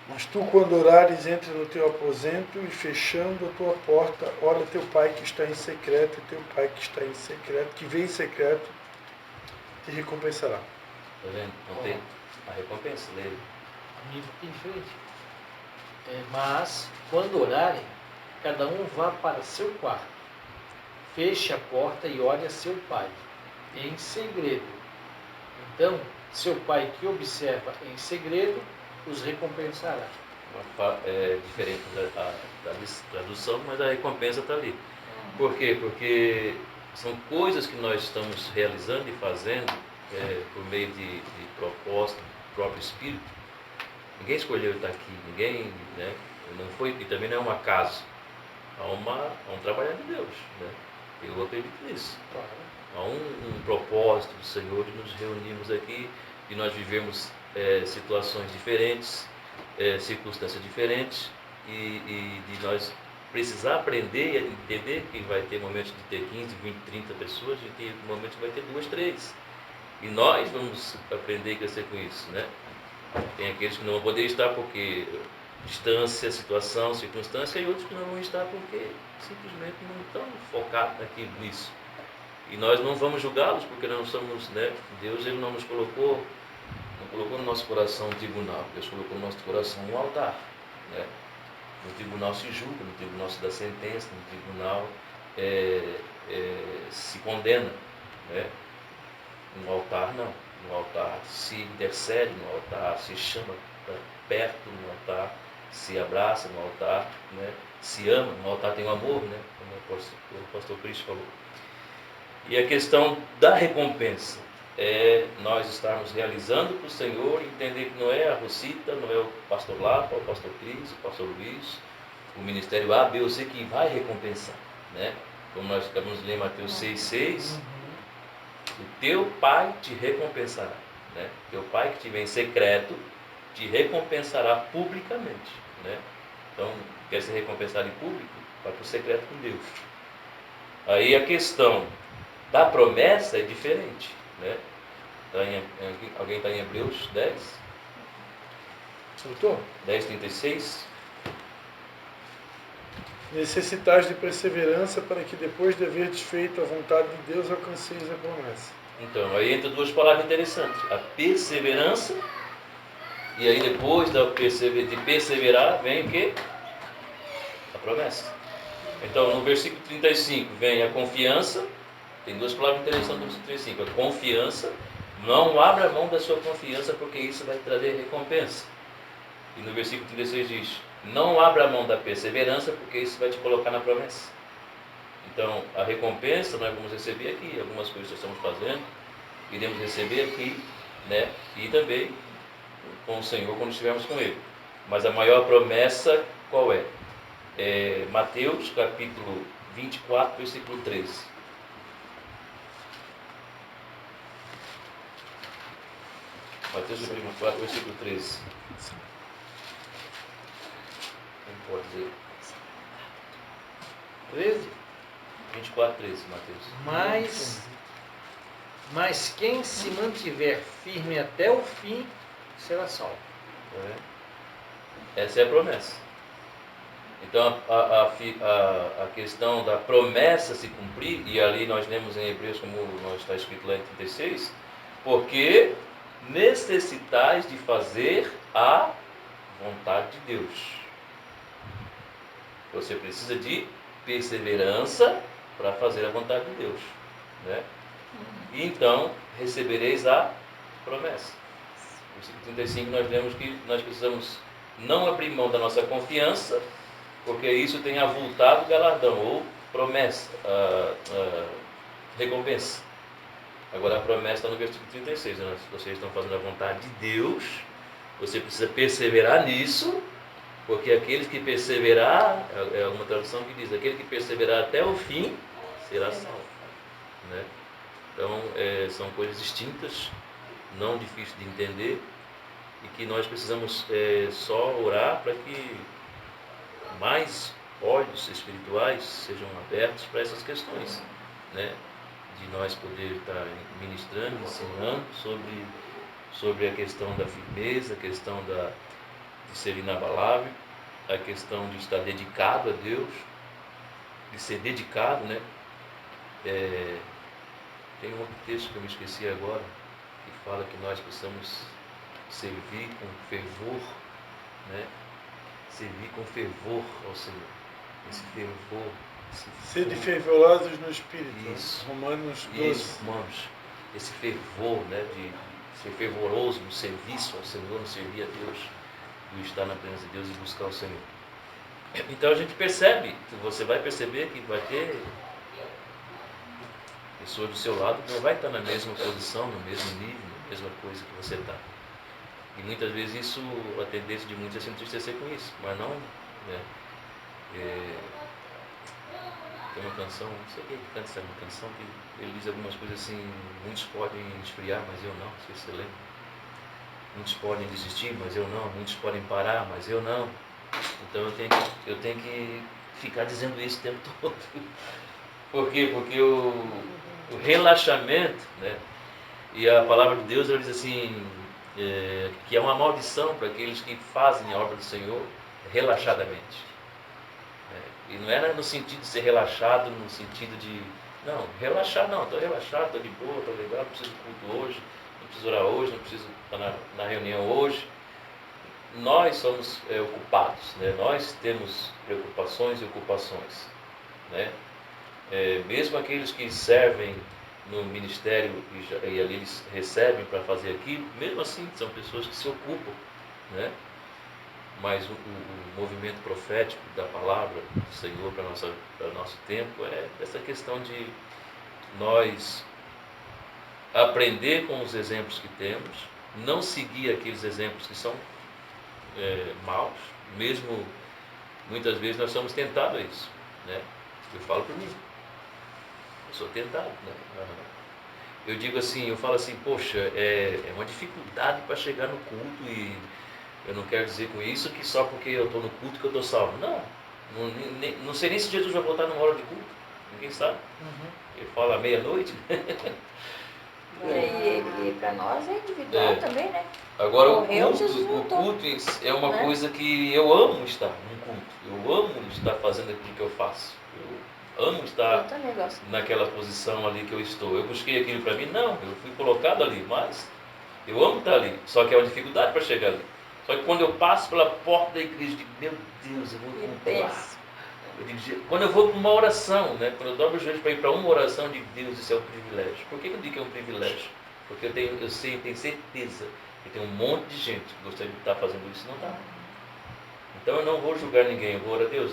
Mas tu, quando orares, entra no teu aposento e, fechando a tua porta, ora teu pai que está em secreto, e teu pai que está em secreto, que vem em secreto, te recompensará. Está vendo? Não tem a recompensa dele. Amigo, tem frente. Mas, quando orarem, cada um vá para seu quarto, feche a porta e ore a seu pai, em segredo. Então, seu pai que observa em segredo, os recompensará. É diferente da tradução, mas a recompensa está ali. Por quê? Porque são coisas que nós estamos realizando e fazendo por meio de propósito do próprio Espírito. Ninguém escolheu estar aqui, ninguém, né? Não foi, e também não é um acaso. Há um trabalhar de Deus, né? Eu acredito nisso. Claro. Há um propósito do Senhor de nos reunirmos aqui, de nós vivemos situações diferentes, circunstâncias diferentes, e de nós precisar aprender e entender que vai ter momentos de ter 15, 20, 30 pessoas, e tem momentos que vai ter 2, 3. E nós vamos aprender e crescer com isso, né? Tem aqueles que não vão poder estar porque distância, situação, circunstância, e outros que não vão estar porque simplesmente não estão focados nisso. E nós não vamos julgá-los porque não somos, né? Deus, ele não nos colocou no nosso coração um tribunal. Deus colocou no nosso coração um altar, né? No tribunal se julga, no tribunal se dá sentença, no tribunal se condena, né? No altar não. No altar se intercede, no altar se chama para perto, no altar se abraça, no altar, né, se ama, no altar tem o amor, né, como o pastor Cristo falou. E a questão da recompensa é nós estarmos realizando para o Senhor, entender que não é a Rosita, não é o pastor Lapa, o pastor Cris, o pastor Luiz, o ministério A, B ou C que vai recompensar, né? Como nós acabamos de ler em Mateus 6,6, o teu pai te recompensará, né? Teu pai que te vem em secreto te recompensará publicamente, né? Então, quer ser recompensado em público? Vai para o secreto com Deus. Aí a questão da promessa é diferente, né? Alguém está em Hebreus 10? Soltou? 10:36. Necessitais de perseverança para que depois de haver desfeito a vontade de Deus alcanceis a promessa. Então, aí entra duas palavras interessantes. A perseverança, e aí depois de perseverar vem o quê? A promessa. Então, no versículo 35 vem a confiança. Tem duas palavras interessantes no versículo 35. A confiança. Não abra mão da sua confiança, porque isso vai trazer recompensa. E no versículo 36 diz: não abra mão da perseverança, porque isso vai te colocar na promessa. Então, a recompensa nós vamos receber aqui. Algumas coisas que estamos fazendo, iremos receber aqui, né? E também com o Senhor quando estivermos com Ele. Mas a maior promessa qual é? Mateus capítulo 24, versículo 13. Mateus capítulo 24, versículo 13. Não pode dizer. 13? 24, 13, Mateus. Mas quem se mantiver firme até o fim, será salvo. Essa é a promessa. Então a questão da promessa se cumprir, e ali nós lemos em Hebreus, como nós está escrito lá em 36, porque necessitais de fazer a vontade de Deus. Você precisa de perseverança para fazer a vontade de Deus, né? E então recebereis a promessa. No versículo 35 nós lemos que nós precisamos não abrir mão da nossa confiança, porque isso tem avultado galardão, ou promessa, recompensa. Agora a promessa está no versículo 36, né? Se vocês estão fazendo a vontade de Deus, você precisa perseverar nisso, porque aqueles que perseverar, é uma tradução que diz, aquele que perseverar até o fim, será salvo, né? Então, são coisas distintas, não difíceis de entender, e que nós precisamos só orar para que mais olhos espirituais sejam abertos para essas questões, né? De nós poder estar ministrando, ensinando sobre a questão da firmeza, a questão de ser inabalável, a questão de estar dedicado a Deus, de ser dedicado, né? Tem um outro texto que eu me esqueci agora, que fala que nós precisamos servir com fervor, né? Servir com fervor ao Senhor. esse fervor. Sede fervorosos no Espírito. Isso. Romanos 12. Isso, Romanos. Esse fervor, né, de ser fervoroso no serviço ao Senhor, no servir a Deus, do estar na presença de Deus e buscar o Senhor. Então a gente percebe, você vai perceber que vai ter pessoas do seu lado que não vai estar na mesma posição, no mesmo nível, na mesma coisa que você está. E muitas vezes isso, a tendência de muitos é se entristecer com isso, mas não, né? Tem uma canção, não sei quem canta essa canção, que ele diz algumas coisas assim: muitos podem esfriar, mas eu não sei se você lembra. Muitos podem desistir, mas eu não. Muitos podem parar, mas eu não. Então eu tenho que ficar dizendo isso o tempo todo. Por quê? Porque o relaxamento, né? E a palavra de Deus, ela diz assim, que é uma maldição para aqueles que fazem a obra do Senhor relaxadamente. E não era no sentido de ser relaxado, no sentido de, não, relaxar não, estou relaxado, estou de boa, estou legal, não preciso de culto hoje, não preciso orar hoje, não preciso estar na reunião hoje. Nós somos ocupados, né? Nós temos preocupações e ocupações, né? Mesmo aqueles que servem no ministério e ali eles recebem para fazer aquilo, mesmo assim são pessoas que se ocupam, né? Mas o movimento profético da palavra do Senhor para o nosso tempo é essa questão de nós aprender com os exemplos que temos, não seguir aqueles exemplos que são maus, mesmo muitas vezes nós somos tentados a isso, né? Eu falo por mim, eu sou tentado, né? Eu digo assim, eu falo assim, poxa, é uma dificuldade para chegar no culto e eu não quero dizer com isso que só porque eu estou no culto que eu estou salvo. Não sei nem se Jesus vai voltar numa hora de culto. Ninguém sabe. Ele fala à meia-noite. E para nós é individual também, né? Agora o voltou, culto é uma coisa que eu amo estar num culto. Eu amo estar fazendo aquilo que eu faço. Eu amo estar naquela posição ali que eu estou. Eu busquei aquilo para mim? Não, eu fui colocado ali, mas eu amo estar ali. Só que é uma dificuldade para chegar ali. Só que quando eu passo pela porta da igreja, eu digo, meu Deus, eu vou cultuar. Quando eu vou para uma oração, né? Quando eu dobro os joelhos para ir para uma oração, eu digo, Deus, isso é um privilégio. Por que eu digo que é um privilégio? Porque eu tenho certeza que tem um monte de gente que gostaria de estar fazendo isso e não está. Então eu não vou julgar ninguém, eu vou orar, Deus,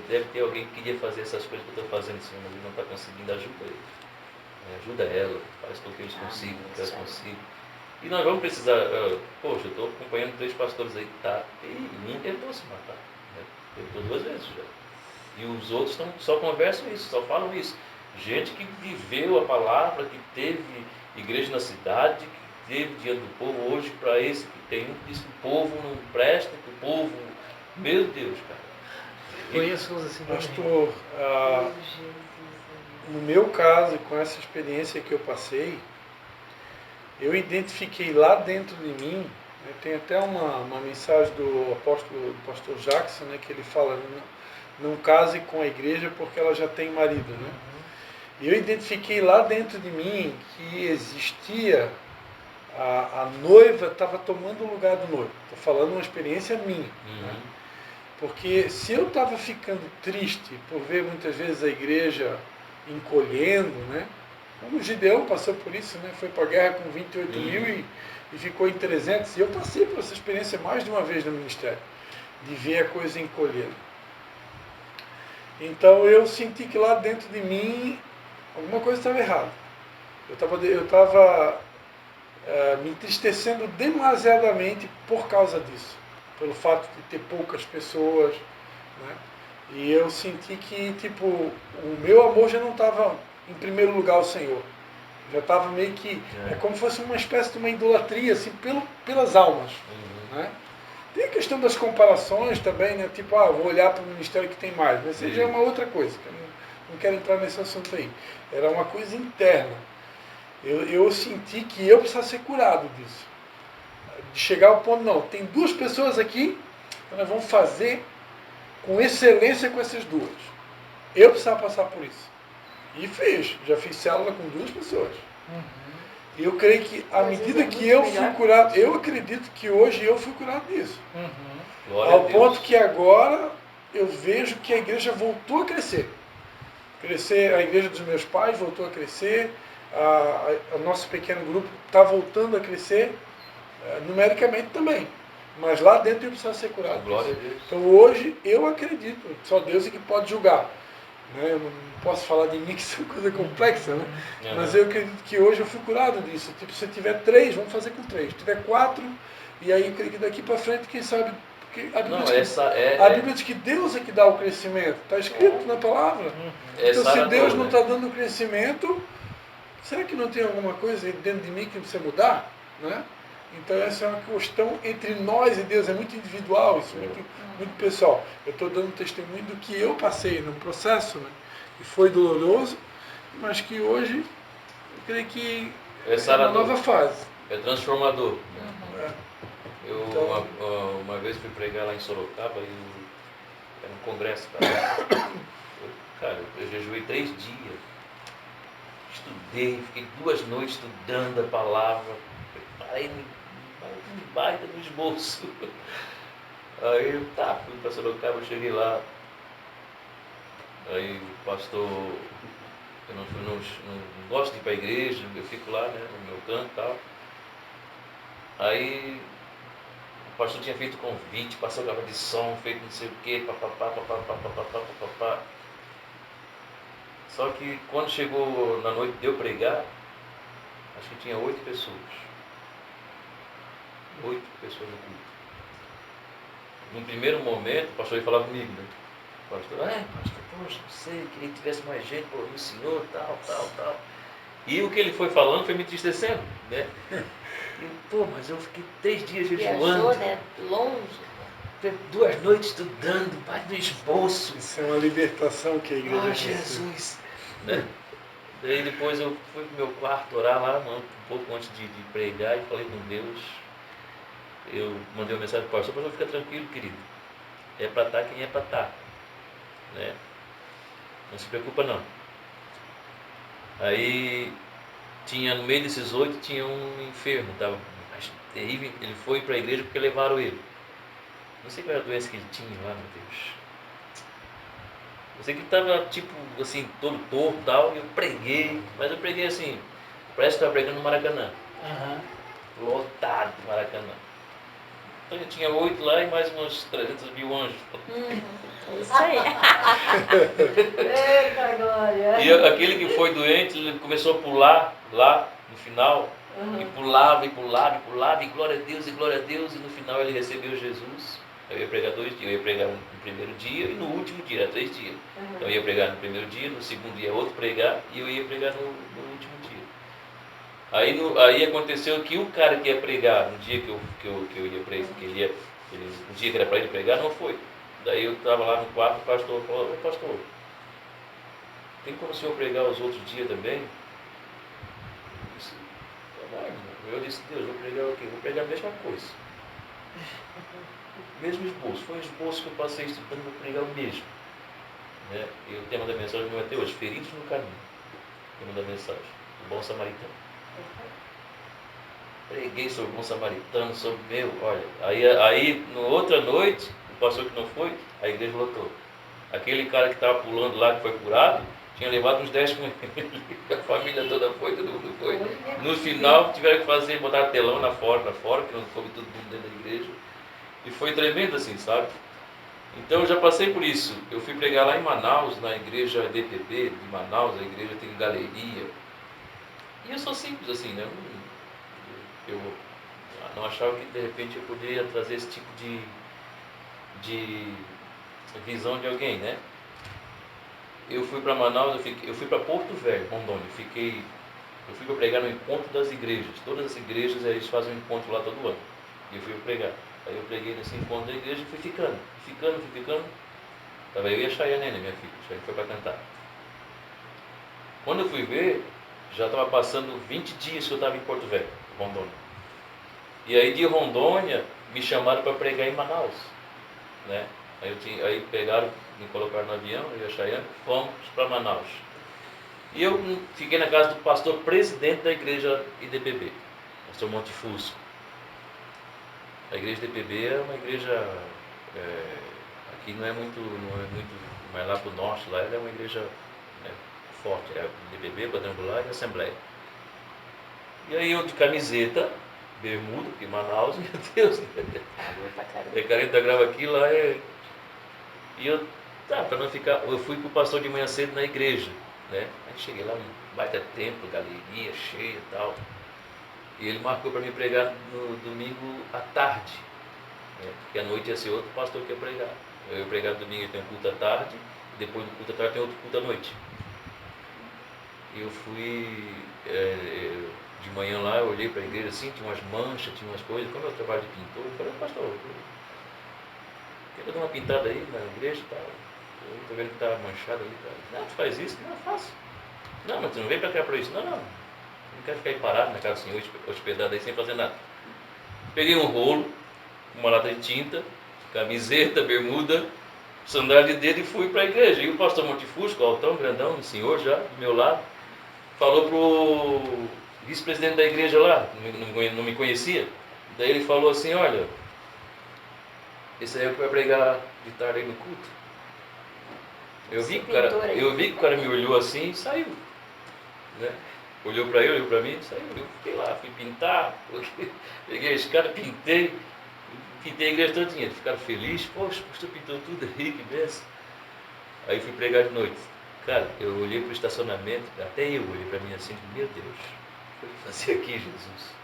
deve ter alguém que queria fazer essas coisas que eu estou fazendo, Senhor, mas ele não está conseguindo, ajuda ele. Ajuda ela, faz com que eles consigam, que elas consigam. E nós vamos precisar, poxa, eu estou acompanhando 3 pastores aí que tá, e um tentou se matar, né? Tentou 2 vezes já. E os outros só conversam isso, só falam isso. Gente que viveu a palavra, que teve igreja na cidade, que teve diante do povo, hoje para esse que tem um que diz que o povo não presta, que o povo, meu Deus, cara. Conheço assim, pastor, no meu caso, com essa experiência que eu passei, eu identifiquei lá dentro de mim, né, tem até uma mensagem do pastor Jackson, né, que ele fala, não case com a igreja porque ela já tem marido, né? E eu identifiquei lá dentro de mim que existia, a noiva estava tomando o lugar do noivo. Estou falando uma experiência minha. Né? Porque se eu estava ficando triste por ver muitas vezes a igreja encolhendo, né? Como o Gideão passou por isso, né? Foi para a guerra com 28 mil e ficou em 300. E eu passei por essa experiência mais de uma vez no ministério, de ver a coisa encolhendo. Então eu senti que lá dentro de mim alguma coisa estava errada. Eu estava me entristecendo demasiadamente por causa disso, pelo fato de ter poucas pessoas, né? E eu senti que o meu amor já não estava em primeiro lugar ao Senhor. Já estava meio que, é como se fosse uma espécie de uma idolatria, assim, pelas almas. Né? Tem a questão das comparações também, né? Vou olhar para o ministério que tem mais. Mas isso já é uma outra coisa, que eu não quero entrar nesse assunto aí. Era uma coisa interna. Eu senti que eu precisava ser curado disso. De chegar ao ponto, não, tem 2 pessoas aqui, então nós vamos fazer com excelência com essas 2. Eu precisava passar por isso. E já fiz célula com 2 pessoas. E eu creio que à medida que eu fui curado, eu acredito que hoje eu fui curado disso. Ao ponto que agora eu vejo que a igreja voltou a crescer. A igreja dos meus pais voltou a crescer, o nosso pequeno grupo está voltando a crescer, numericamente também. Mas lá dentro eu preciso ser curado. Glória a Deus. Então hoje eu acredito, só Deus é que pode julgar. Né? Eu não posso falar de mim que isso é uma coisa complexa, né? Mas eu acredito que hoje eu fui curado disso. Tipo, se tiver 3, vamos fazer com 3. Se tiver 4, e aí eu creio que daqui para frente, quem sabe... Porque a Bíblia diz que Deus é que dá o crescimento. Está escrito na palavra. Então se Deus não está dando crescimento, será que não tem alguma coisa dentro de mim que precisa mudar? Né? Então essa é uma questão entre nós e Deus, é muito individual, isso é muito pessoal. Eu estou dando testemunho do que eu passei num processo, né? Que foi doloroso, mas que hoje eu creio que é uma nova fase. É transformador. Eu Então, uma vez fui pregar lá em Sorocaba e era um congresso, cara. Eu jejuei 3 dias, estudei, fiquei 2 noites estudando a palavra, preparei um baita no esboço. Aí eu fui para Sorocaba, cheguei lá, aí o pastor, eu não gosto de ir para a igreja, eu fico lá, né, no meu canto e tal. Aí o pastor tinha feito convite, passou grava de som, feito não sei o que, papapá. Só que quando chegou na noite de eu pregar, acho que tinha 8 pessoas. 8 pessoas no culto. No primeiro momento, o pastor ia falar comigo, né? O pastor, pastor, poxa, não sei, queria que tivesse mais gente para ouvir o senhor, tal. E o que ele foi falando foi me entristecendo, né? Mas eu fiquei 3 dias jejuando. Viajou, né? Longe. 2 noites estudando, pai do esboço. Isso é uma libertação que a igreja Jesus! Né? Daí depois eu fui pro meu quarto orar lá, um pouco antes de pregar, e falei com Deus. Eu mandei uma mensagem para o pastor, fica tranquilo, querido. É para estar quem é para estar. Né? Não se preocupa não. Aí no meio desses 8 tinha um enfermo, estava terrível. Ele foi para a igreja porque levaram ele. Não sei qual era a doença que ele tinha lá, meu Deus. Eu sei que ele estava tipo assim, todo torto e tal, e eu preguei, mas eu preguei assim, parece que estava pregando no Maracanã. Lotado no Maracanã. Então eu tinha 8 lá e mais uns 300 mil anjos. Isso aí. Eita glória. E aquele que foi doente, ele começou a pular lá no final, e pulava, e glória a Deus, e no final ele recebeu Jesus. Eu ia pregar 2 dias, eu ia pregar no primeiro dia e no último dia, era 3 dias. Então eu ia pregar no primeiro dia, no segundo dia outro pregar, e eu ia pregar no último dia. Aí aconteceu que o cara que ia pregar no dia que eu ia pregar, no dia que era para ele pregar, não foi. Daí eu estava lá no quarto, o pastor falou, pastor, tem como o senhor pregar os outros dias também? Eu disse, Deus, vou pregar o quê? Vou pregar a mesma coisa. Mesmo esboço. Foi um esboço que eu passei estudando, vou pregar o mesmo. Né? E o tema da mensagem não é até hoje, feridos no caminho. O tema da mensagem, o bom samaritano. Preguei sobre o bom samaritano, sobre olha. Aí, na outra noite, o pastor que não foi, a igreja lotou. Aquele cara que estava pulando lá, que foi curado, tinha levado uns 10 com ele. A família toda foi, todo mundo foi. No final, tiveram que botar telão na fora, que não coube todo mundo dentro da igreja. E foi tremendo assim, sabe? Então eu já passei por isso. Eu fui pregar lá em Manaus, na igreja DPB de Manaus, a igreja tem galeria. E eu sou simples assim, né? Eu não achava que de repente eu poderia trazer esse tipo de visão de alguém, né? Eu fui para Manaus, eu fui para Porto Velho, Rondônia. Eu fui para pregar no encontro das igrejas. Todas as igrejas eles fazem um encontro lá todo ano. E eu fui para pregar. Aí eu preguei nesse encontro da igreja e fui ficando. Estava eu e a Chayane, minha filha. A Chayane foi para cantar. Quando eu fui ver, já estava passando 20 dias que eu estava em Porto Velho, Rondônia. E aí de Rondônia me chamaram para pregar em Manaus, né? Aí pegaram, me colocaram no avião, eu e a Chayane, fomos para Manaus. E eu fiquei na casa do pastor presidente da igreja IDPB, pastor Montefusco. A igreja IDPB é uma igreja Aqui não é muito, mas lá para o norte, lá ela é uma igreja, né, forte, é DBB, quadrangular e assembleia. E aí eu de camiseta, bermuda, porque Manaus, meu Deus, é 40 graus aqui, lá é... E eu, para não ficar, eu fui pro pastor de manhã cedo na igreja, né? Aí cheguei lá, um baita templo, galeria cheia e tal. E ele marcou para mim pregar no domingo à tarde, né? Porque à noite ia ser outro pastor que ia pregar. Eu ia pregar no domingo, tem um culto à tarde, e depois do culto à tarde tem outro culto à noite. E eu fui de manhã lá, eu olhei para a igreja assim, tinha umas manchas, tinha umas coisas. Como eu trabalho de pintor, eu falei, pastor, quer dar uma pintada aí na igreja e tal? Eu estou vendo que está manchado ali. Tá? Não, tu faz isso? Não, eu faço. Não, mas tu não vem para cá para isso. Não, não. Não quero ficar aí parado na casa do Senhor, hospedado aí sem fazer nada. Peguei um rolo, uma lata de tinta, camiseta, bermuda, sandália de dedo e fui para a igreja. E o pastor Montifusco, altão, grandão, um senhor já, do meu lado, falou pro vice-presidente da igreja lá, não me conhecia. Daí ele falou assim, olha, esse aí é o que vai pregar de tarde aí no culto. Eu vi que o cara me olhou assim e saiu, né? Olhou para ele, olhou para mim e saiu. Eu fiquei lá, fui pintar, peguei a escada, pintei a igreja todinha. Eles ficaram felizes, poxa, o pastor pintou tudo aí, que benção. Aí fui pregar de noite. Cara, eu olhei para o estacionamento, até eu olhei para mim assim, meu Deus, o que eu fazia aqui, Jesus?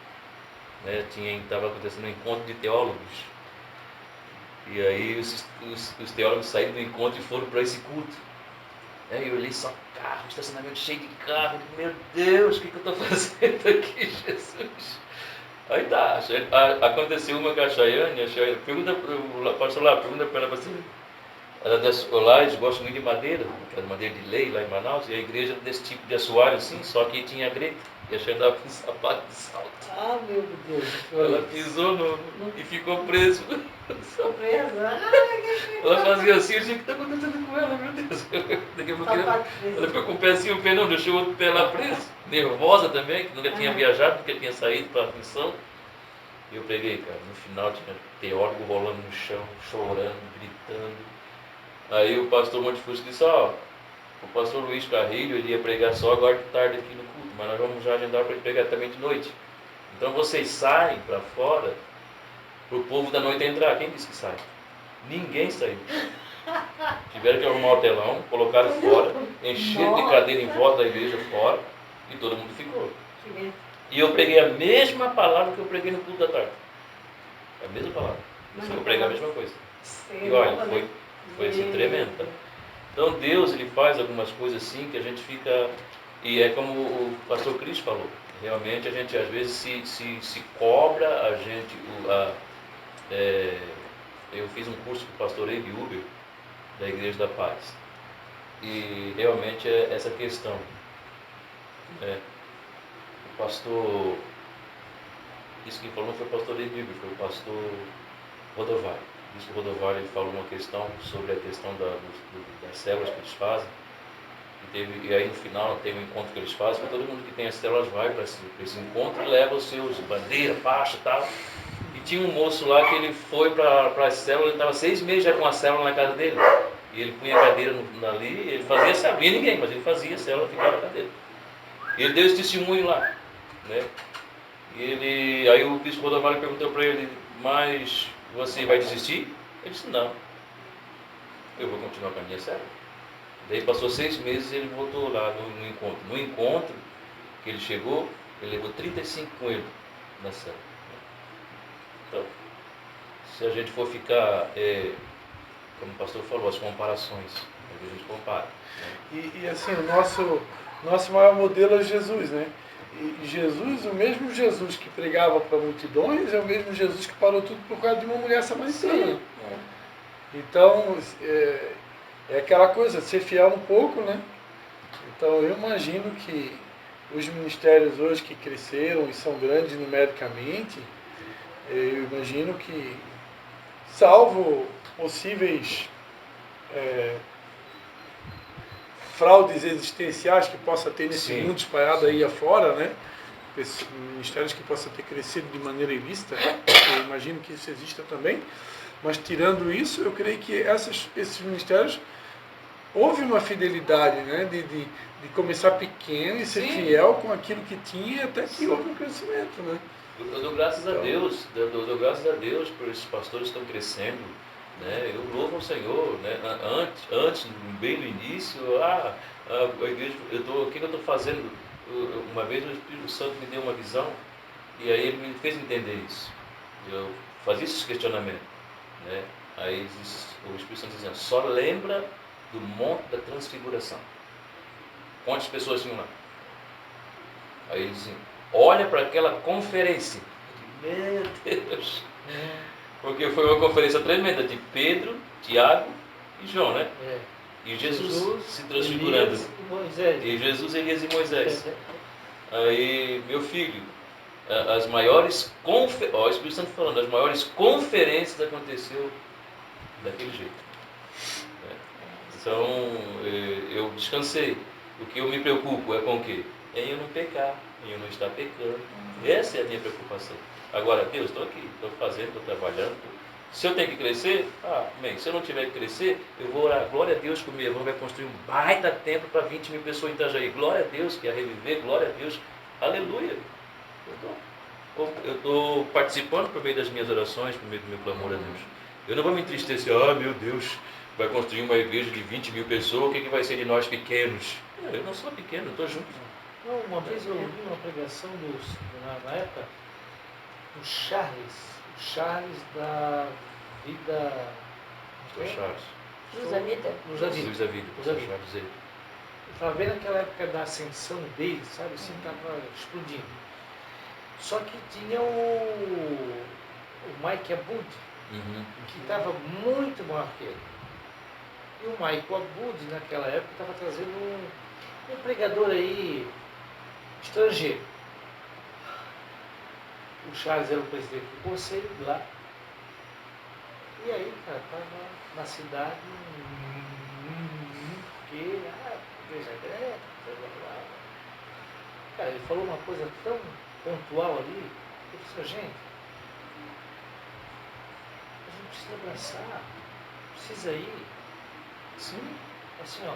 Né? Estava acontecendo um encontro de teólogos. E aí os teólogos saíram do encontro e foram para esse culto. Aí eu olhei só carro, estacionamento cheio de carro. Meu Deus, o que eu estou fazendo aqui, Jesus? Aí tá, aconteceu uma com a Chayane, pergunta para o pastor lá, pergunta para ela assim. Lá eles gostam muito de madeira, aquela madeira de lei lá em Manaus, e a igreja desse tipo de assoalho assim, só que tinha greta, e a Chayane andava com sapato de salto. Ah, meu Deus. Ela pisou e ficou preso. Ficou presa. Ela fazia assim, eu disse, o que está acontecendo com ela, meu Deus? Daqui a pouco ela ficou com o pé assim, o pé não, deixou o outro pé lá preso. Nervosa também, que nunca tinha viajado, nunca tinha saído para a missão. E eu preguei, cara, no final tinha teólogo rolando no chão, chorando, gritando. Aí o pastor Montifusco disse, o pastor Luiz Carrilho, ele ia pregar só agora de tarde aqui no culto, mas nós vamos já agendar para ele pregar também de noite. Então vocês saem para fora para o povo da noite entrar. Quem disse que sai? Ninguém saiu. Tiveram que arrumar o telão, colocaram fora, encheram de cadeira em volta da igreja fora e todo mundo ficou. E eu preguei a mesma palavra que eu preguei no culto da tarde. A mesma palavra. Eu preguei a mesma coisa. E olha, foi assim, tremendo. Tá? Então Deus, ele faz algumas coisas assim que a gente fica... E é como o pastor Cris falou. Realmente a gente às vezes se cobra, a gente... eu fiz um curso com o pastor Eide Uber, da Igreja da Paz. E realmente é essa questão. O pastor... Isso que falou não foi o pastor Eide Uber, foi o pastor Rodovalho. Isso que o Rodovalho ele falou uma questão sobre a questão das células que eles fazem. E aí no final tem um encontro que eles fazem, que todo mundo que tem as células vai para esse encontro e leva os seus bandeira, faixa e tal. E tinha um moço lá que ele foi para as células, ele estava 6 meses já com a célula na casa dele. E ele punha a cadeira ali, ele fazia a célula, não ia ninguém, mas ele fazia a célula, ficava na cadeira. E ele deu esse testemunho lá, né? E aí o bispo Rodovalho perguntou para ele, mas você vai desistir? Ele disse, não, eu vou continuar com a minha célula. Daí passou 6 meses e ele voltou lá no encontro. No encontro que ele chegou, ele levou 35 com ele na célula. Então, se a gente for ficar, como o pastor falou, as comparações, a gente compara. Né? E assim, o nosso maior modelo é Jesus, né? E Jesus, o mesmo Jesus que pregava para multidões, é o mesmo Jesus que parou tudo por causa de uma mulher samaritana. Então, é aquela coisa, ser fiel um pouco, né? Então, eu imagino que os ministérios hoje que cresceram e são grandes numericamente, eu imagino que, salvo possíveis fraudes existenciais que possa ter nesse mundo espalhado aí afora, né? ministérios que possam ter crescido de maneira ilícita, eu imagino que isso exista também, mas tirando isso, eu creio que esses ministérios houve uma fidelidade, né, de começar pequeno e ser fiel com aquilo que tinha, até que houve um crescimento, né? Eu dou graças a Deus, eu dou graças a Deus por esses pastores que estão crescendo, né? Eu louvo ao Senhor, né? Antes, bem no início, a igreja, o que eu estou fazendo? Uma vez o Espírito Santo me deu uma visão e aí ele me fez entender isso. Eu fazia esses questionamentos, né? Aí o Espírito Santo dizendo, só lembra do Monte da Transfiguração. Quantas pessoas tinham lá? Aí ele dizia, olha para aquela conferência. Meu Deus! Porque foi uma conferência tremenda de Pedro, Tiago e João, né? E Jesus se transfigurando. E Jesus, Elias e Moisés. Aí, meu filho, as maiores conferências, o Espírito Santo falando, as maiores conferências aconteceu daquele jeito. Então, eu descansei. O que eu me preocupo é com o quê? Em eu não pecar, em eu não estar pecando. Essa é a minha preocupação. Agora, Deus, estou aqui, estou fazendo, estou trabalhando. Se eu tenho que crescer, amém. Se eu não tiver que crescer, eu vou orar. Glória a Deus que o meu irmão vai construir um baita templo para 20 mil pessoas em Itajaí. Glória a Deus que ia reviver, glória a Deus. Aleluia. Eu estou participando por meio das minhas orações, por meio do meu clamor a Deus. Eu não vou me entristecer, meu Deus, vai construir uma igreja de 20 mil pessoas, o que vai ser de nós pequenos? Eu não sou pequeno, eu estou junto. Não, uma vez eu ouvi uma pregação na época, o Charles da Vida... Charles. Luz da Vida. Luz da Vida. Luz da Vida. Eu estava vendo aquela época da ascensão dele, sabe, assim, estava explodindo. Só que tinha o Mike Abud, que estava muito maior que ele. E o Mike Abud, naquela época, estava trazendo um pregador aí estrangeiro. O Charles era o presidente do conselho lá. E aí, cara, estava na cidade, porque, igreja grande, blá, blá, blá. Cara, ele falou uma coisa tão pontual ali, eu disse, gente, a gente precisa abraçar, precisa ir. Sim, assim, ó,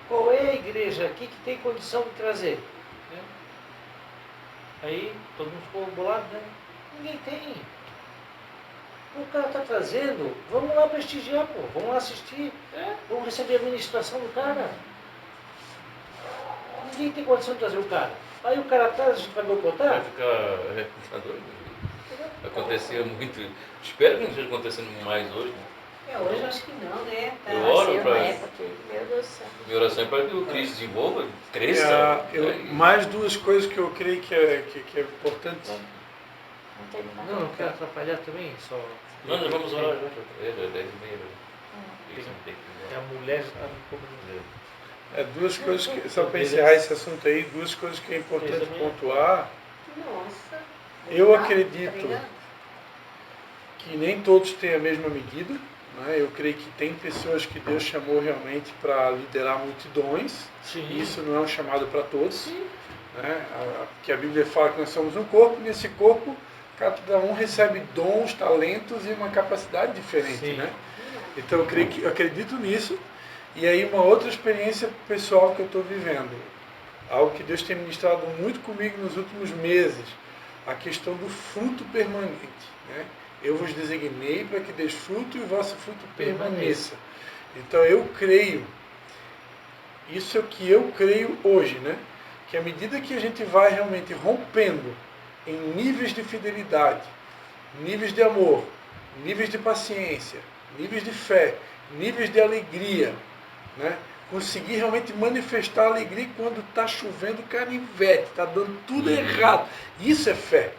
qual é a igreja aqui que tem condição de trazer? Né? Aí todo mundo ficou bolado, né? Ninguém tem. O cara está trazendo, vamos lá prestigiar, pô, vamos lá assistir, vamos receber a ministração do cara. Ninguém tem condição de trazer o cara. Aí o cara traz, a gente vai boicotar? Vai ficar doido. Acontecia muito. Espero que não esteja acontecendo mais hoje. Hoje eu acho que não, né? Eu oro para... Meu Deus do céu. Minha oração é para que o Cristo desenvolva, cresça. Mais duas coisas que eu creio que é importante. Não, não quero atrapalhar também, só... Não, nós vamos orar já. É 10h30. A mulher já está me cobrando. Duas coisas, só para encerrar esse assunto aí, duas coisas que é importante pontuar. Nossa. Eu acredito que nem todos têm a mesma medida. Né? Eu creio que tem pessoas que Deus chamou realmente para liderar multidões. Sim. Isso não é um chamado para todos. Sim. Né? Que a Bíblia fala que nós somos um corpo, e nesse corpo cada um recebe dons, talentos e uma capacidade diferente. Né? Então eu acredito nisso. E aí uma outra experiência pessoal que eu estou vivendo. Algo que Deus tem ministrado muito comigo nos últimos meses. A questão do fruto permanente. Né? Eu vos designei para que deis fruto e o vosso fruto permaneça. Então eu creio, isso é o que eu creio hoje, né? Que à medida que a gente vai realmente rompendo em níveis de fidelidade, níveis de amor, níveis de paciência, níveis de fé, níveis de alegria, né? Conseguir realmente manifestar alegria quando está chovendo canivete, está dando tudo errado. Isso é fé.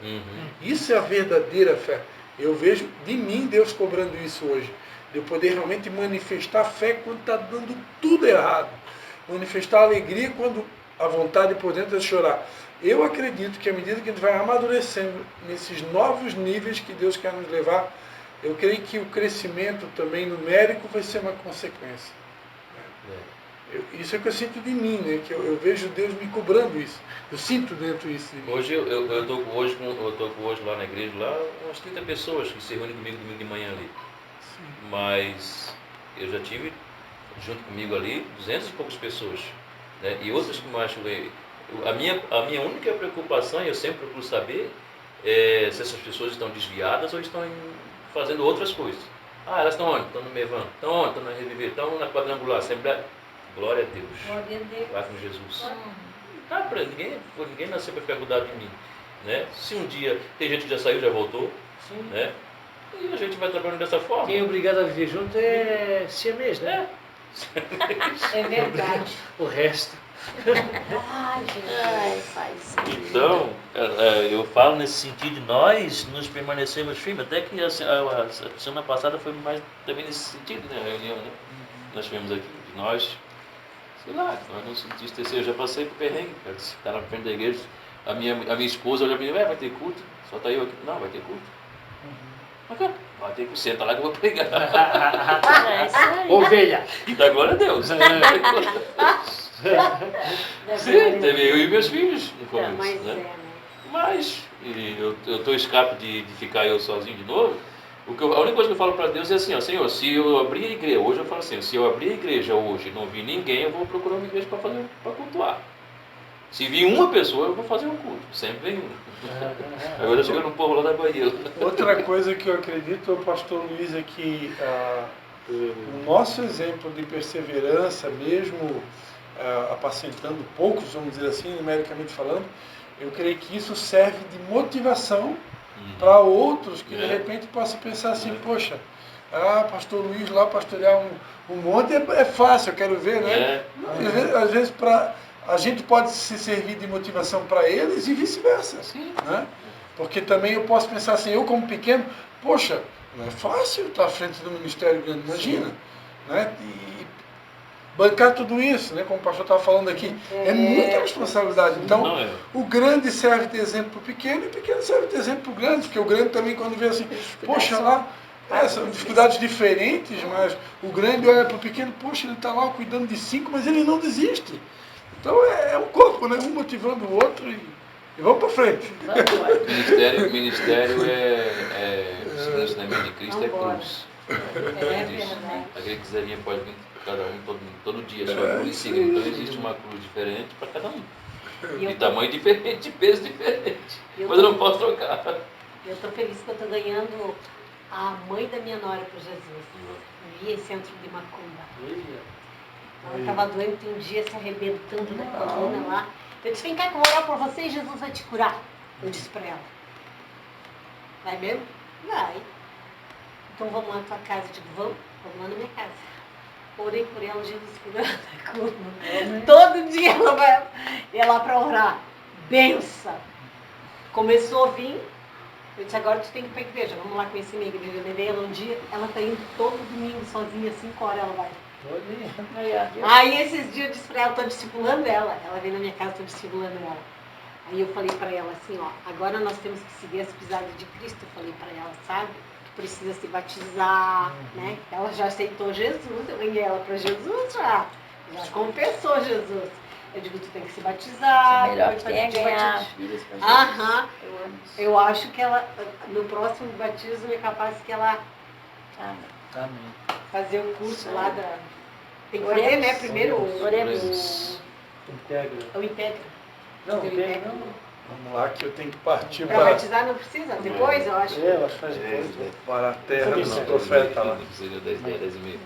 Isso é a verdadeira fé. Eu vejo de mim Deus cobrando isso hoje. De eu poder realmente manifestar fé quando está dando tudo errado. Manifestar alegria quando a vontade por dentro é chorar. Eu acredito que à medida que a gente vai amadurecendo nesses novos níveis que Deus quer nos levar, eu creio que o crescimento também numérico vai ser uma consequência. Isso é o que eu sinto de mim, né? Que eu vejo Deus me cobrando isso. Eu sinto dentro isso de mim. Hoje eu tô hoje lá na igreja, lá umas 30 pessoas que se reúnem comigo domingo de manhã ali. Sim. Mas eu já tive junto comigo ali 200 e poucas pessoas, né? E outras que mais a minha única preocupação, e eu sempre procuro saber, é se essas pessoas estão desviadas ou estão fazendo outras coisas. Ah, elas estão onde? Estão no Mevan, estão onde? Estão na Reviver, estão na Quadrangular, Assembleia. Glória a Deus. Glória a Deus. Vai com Jesus. Ninguém nasceu para ficar cuidado de mim, né? Se um dia tem gente que já saiu, já voltou, Sim. né? E a gente vai trabalhando dessa forma. Quem é obrigado a viver junto é siamês, né? É verdade. O resto. Ai, Jesus. Ai, faz. Então, eu falo nesse sentido de nós nos permanecemos firmes, até que a semana passada foi mais também nesse sentido, né? A reunião, né? Nós tivemos aqui, de nós, sei lá, nós não se entristecer. Eu já passei por perrengue, cara, estar na frente da igreja. A minha esposa olha para mim, vai ter culto? Só tá eu aqui. Não, vai ter culto. Mas, cara, vai ter que sentar lá que eu vou pregar. É isso aí. Ovelha. E dá glória a Deus. Sim, teve eu e meus filhos no começo, Mas né? Mas eu estou escape de ficar eu sozinho de novo. A única coisa que eu falo para Deus é assim, ó, Senhor, se eu abrir a igreja, hoje eu falo assim, se eu abrir a igreja hoje e não vir ninguém, eu vou procurar uma igreja para cultuar. Se vir uma pessoa, eu vou fazer um culto, sempre vem um. Agora chegando um povo lá da Bahia. Outra coisa que eu acredito, pastor Luiz, é que o nosso exemplo de perseverança, mesmo apacentando poucos, vamos dizer assim, numericamente falando, eu creio que isso serve de motivação para outros que de repente possam pensar assim, poxa, pastor Luiz lá pastorear um monte é fácil, eu quero ver, né? Às vezes a gente pode se servir de motivação para eles e vice-versa, né? Porque também eu posso pensar assim, eu como pequeno, poxa, não é fácil estar à frente do ministério grande, imagina, né? E bancar tudo isso, né? Como o pastor estava falando aqui, é muita responsabilidade. Então, o grande serve de exemplo para o pequeno e o pequeno serve de exemplo para o grande, porque o grande também quando vê assim, poxa lá, são dificuldades diferentes, mas o grande olha para o pequeno, poxa, ele está lá cuidando de 5, mas ele não desiste. Então é um corpo, né? Um motivando o outro e vamos para frente. O ministério o segundo ensinamento de Cristo é cruz. Aquele que quiser pode vir cada um todo dia, sua cruz e seguir. Então existe uma cruz diferente para cada um. De tamanho diferente, de peso diferente. Mas eu não posso trocar. Eu estou feliz que eu estou ganhando a mãe da minha nora para Jesus. Via em centro de Macumba. Ela estava doente um dia, se arrebentando na coluna lá. Eu disse, vem cá que eu vou orar por você e Jesus vai te curar. Eu disse para ela. Vai mesmo? Vai. Então vamos lá na tua casa. Eu digo, vamos lá na minha casa. Orei por ela, Jesus curando a coluna. Todo dia ela ia lá para orar. Benção. Começou a vir. Eu disse, agora tu tem que ir para a igreja. Vamos lá conhecer minha igreja. Eu levei ela um dia. Ela está indo todo domingo sozinha, 5 horas ela vai. Aí esses dias eu disse pra ela, estou discipulando ela. Ela veio na minha casa, estou discipulando ela. Aí eu falei para ela assim, ó, agora nós temos que seguir as pisadas de Cristo. Eu falei para ela, sabe? Tu precisa se batizar, né? Ela já aceitou Jesus, eu ganhei ela para Jesus já confessou Jesus. Eu digo, tu tem que se batizar. Melhor que tenha ganhar filhos para Jesus. Aham. Eu acho que ela, no próximo batismo, é capaz que ela fazer o curso lá da... Tem que fazer, né? Primeiro Oremos. Integra. O Integra. Não, O integra Integra. não. Vamos lá que eu tenho que partir Para batizar não precisa? Depois, eu acho. Eu acho que faz depois. para a terra dos profetas lá. Seria 10 e meia.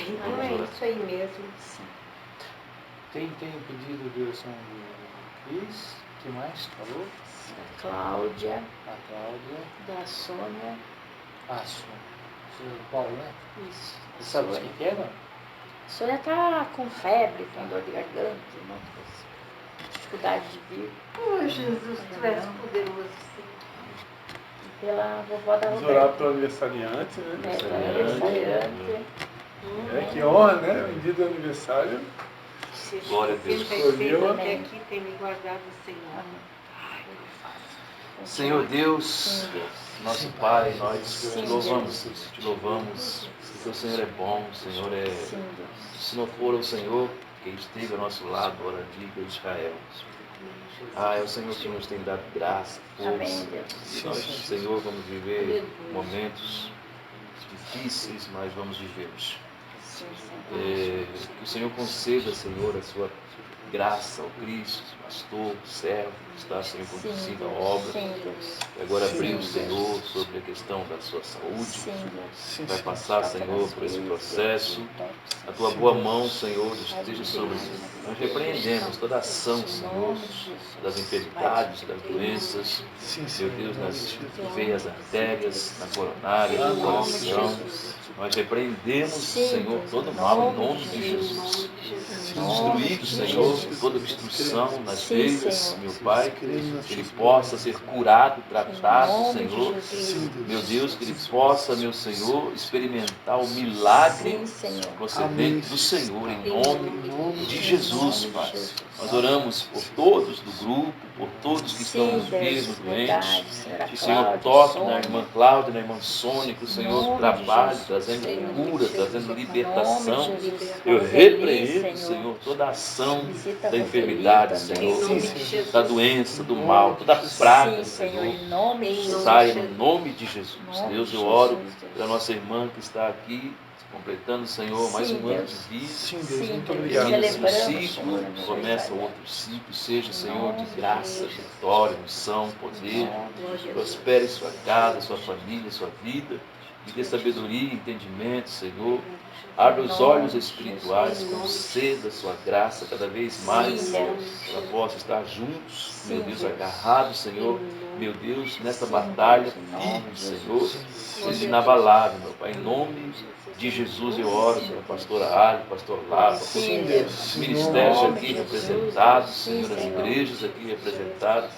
Então é isso aí mesmo. Tem um pedido de oração do Cris. O que mais? Falou? Da Cláudia, A Cláudia. da Sônia. Do Paulo, né? Isso. Você sabe o que é, não? A Sônia tá com febre, com dor de garganta, um monte de coisa. Dificuldade de vir. Oh, Jesus, tu és poderoso, Senhor. Pela vovó da Vamos orar Roberta. para o aniversariante, né? Aniversariante. Que honra, né? O dia do aniversário. Glória a Deus. Sempre até aqui tem me guardado, Senhor. Ai, não é fácil. Senhor Deus, Sim, Deus. nosso Pai, nós Sim, te louvamos, Deus. te louvamos, porque o Senhor é bom, o Senhor é... Sim, Deus. Se não for o Senhor que esteve ao nosso lado, ora diga Israel. É o Senhor que nos tem dado graça, Amém, força. Deus. E nós, Senhor, vamos viver momentos difíceis, mas vamos vivê-los. Sim, Senhor. Que o Senhor conceda, Senhor, a sua graça ao Cristo, pastor, servo, que está, Senhor, conduzindo a obra. Sim, Deus. E agora Sim, abrir o Deus. Senhor sobre a questão da sua saúde. Sim, Deus. Vai passar, Toca Senhor, nas por esse vidas, processo. Deus. A tua boa mão, Senhor, esteja sobre ele. Nós repreendemos toda ação, Senhor, das enfermidades, das doenças. Meu Deus, nas veias, artérias, na coronária, no coração. Nós repreendemos, Senhor, todo mal em nome de Jesus. Destruído, Senhor, toda obstrução nas veias, meu Pai, que ele possa ser curado, tratado, Senhor. Meu Deus, que ele possa, meu Senhor, experimentar o milagre procedente do Senhor, em nome de Jesus, Pai. Nós oramos por todos do grupo, por todos que estão enfermos, doentes. Que o Senhor toque na irmã Cláudia, na irmã Sônia, que o Senhor trabalhe, trazendo cura, trazendo libertação. Eu repreendo, Senhor, toda a ação da enfermidade, Senhor, da doença, do mal, toda praga, Senhor, saia no nome de Jesus. Deus, eu oro pela nossa irmã que está aqui, completando, Senhor, mais um ano de vida. Sim, Deus, muito obrigado. Termina seu ciclo, começa outro ciclo, seja, Senhor, de graça, vitória, unção, poder. Prospere sua casa, sua família, sua vida. Me dê sabedoria e entendimento, Senhor. Abra os olhos espirituais, conceda sua graça cada vez mais, que ela possa estar juntos, meu Deus, agarrados, Senhor, meu Deus, nessa batalha firme, Senhor, seja inabalável, meu Pai, em nome de Jesus eu oro pela pastora Ali, pastor Lapa, os ministérios aqui representados, Senhor, as igrejas aqui representadas,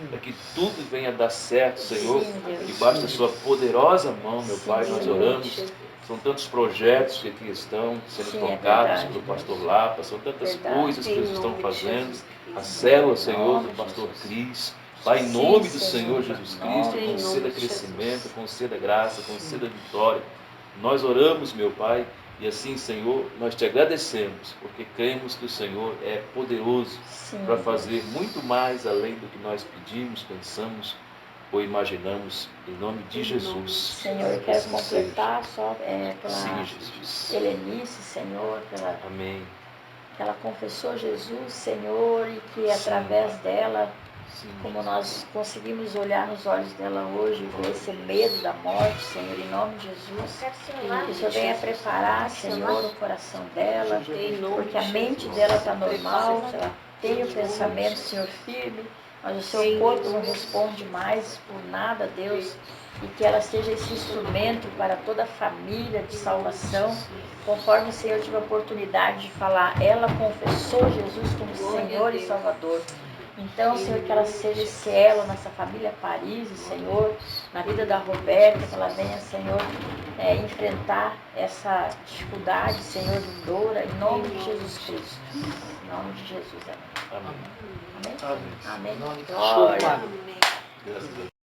para que tudo venha dar certo, Senhor, debaixo da sua poderosa mão, meu Pai, nós oramos. São tantos projetos que aqui estão sendo tocados pelo pastor Lapa, são tantas coisas que eles estão fazendo. A célula, Senhor, do pastor Cris. Pai, em nome do Senhor Jesus Cristo, conceda crescimento, conceda graça, conceda vitória. Nós oramos, meu Pai, e assim, Senhor, nós te agradecemos, porque cremos que o Senhor é poderoso para fazer muito mais além do que nós pedimos, pensamos ou imaginamos, em nome de Jesus. Senhor, eu quero completar só pela Sim, Jesus. Helenice, Senhor, Amém. que ela confessou Jesus, Senhor, e que através dela, como nós conseguimos olhar nos olhos dela hoje, ver esse medo da morte, Senhor, em nome de Jesus, que o Senhor venha preparar, Senhor, o coração dela, porque a mente dela está normal, ela tem o pensamento, Senhor, firme, mas o seu corpo não responde mais por nada, Deus, e que ela seja esse instrumento para toda a família de salvação, conforme o Senhor tive a oportunidade de falar, ela confessou Jesus como Senhor e Salvador. Então, Senhor, que ela seja esse elo nessa família Paris, Senhor, na vida da Roberta, que ela venha, Senhor, enfrentar essa dificuldade, Senhor, vindoura, em nome de Jesus Cristo. Em nome de Jesus, amém. Amém. Amém? Amém. Amém. Glória. Graças a Deus.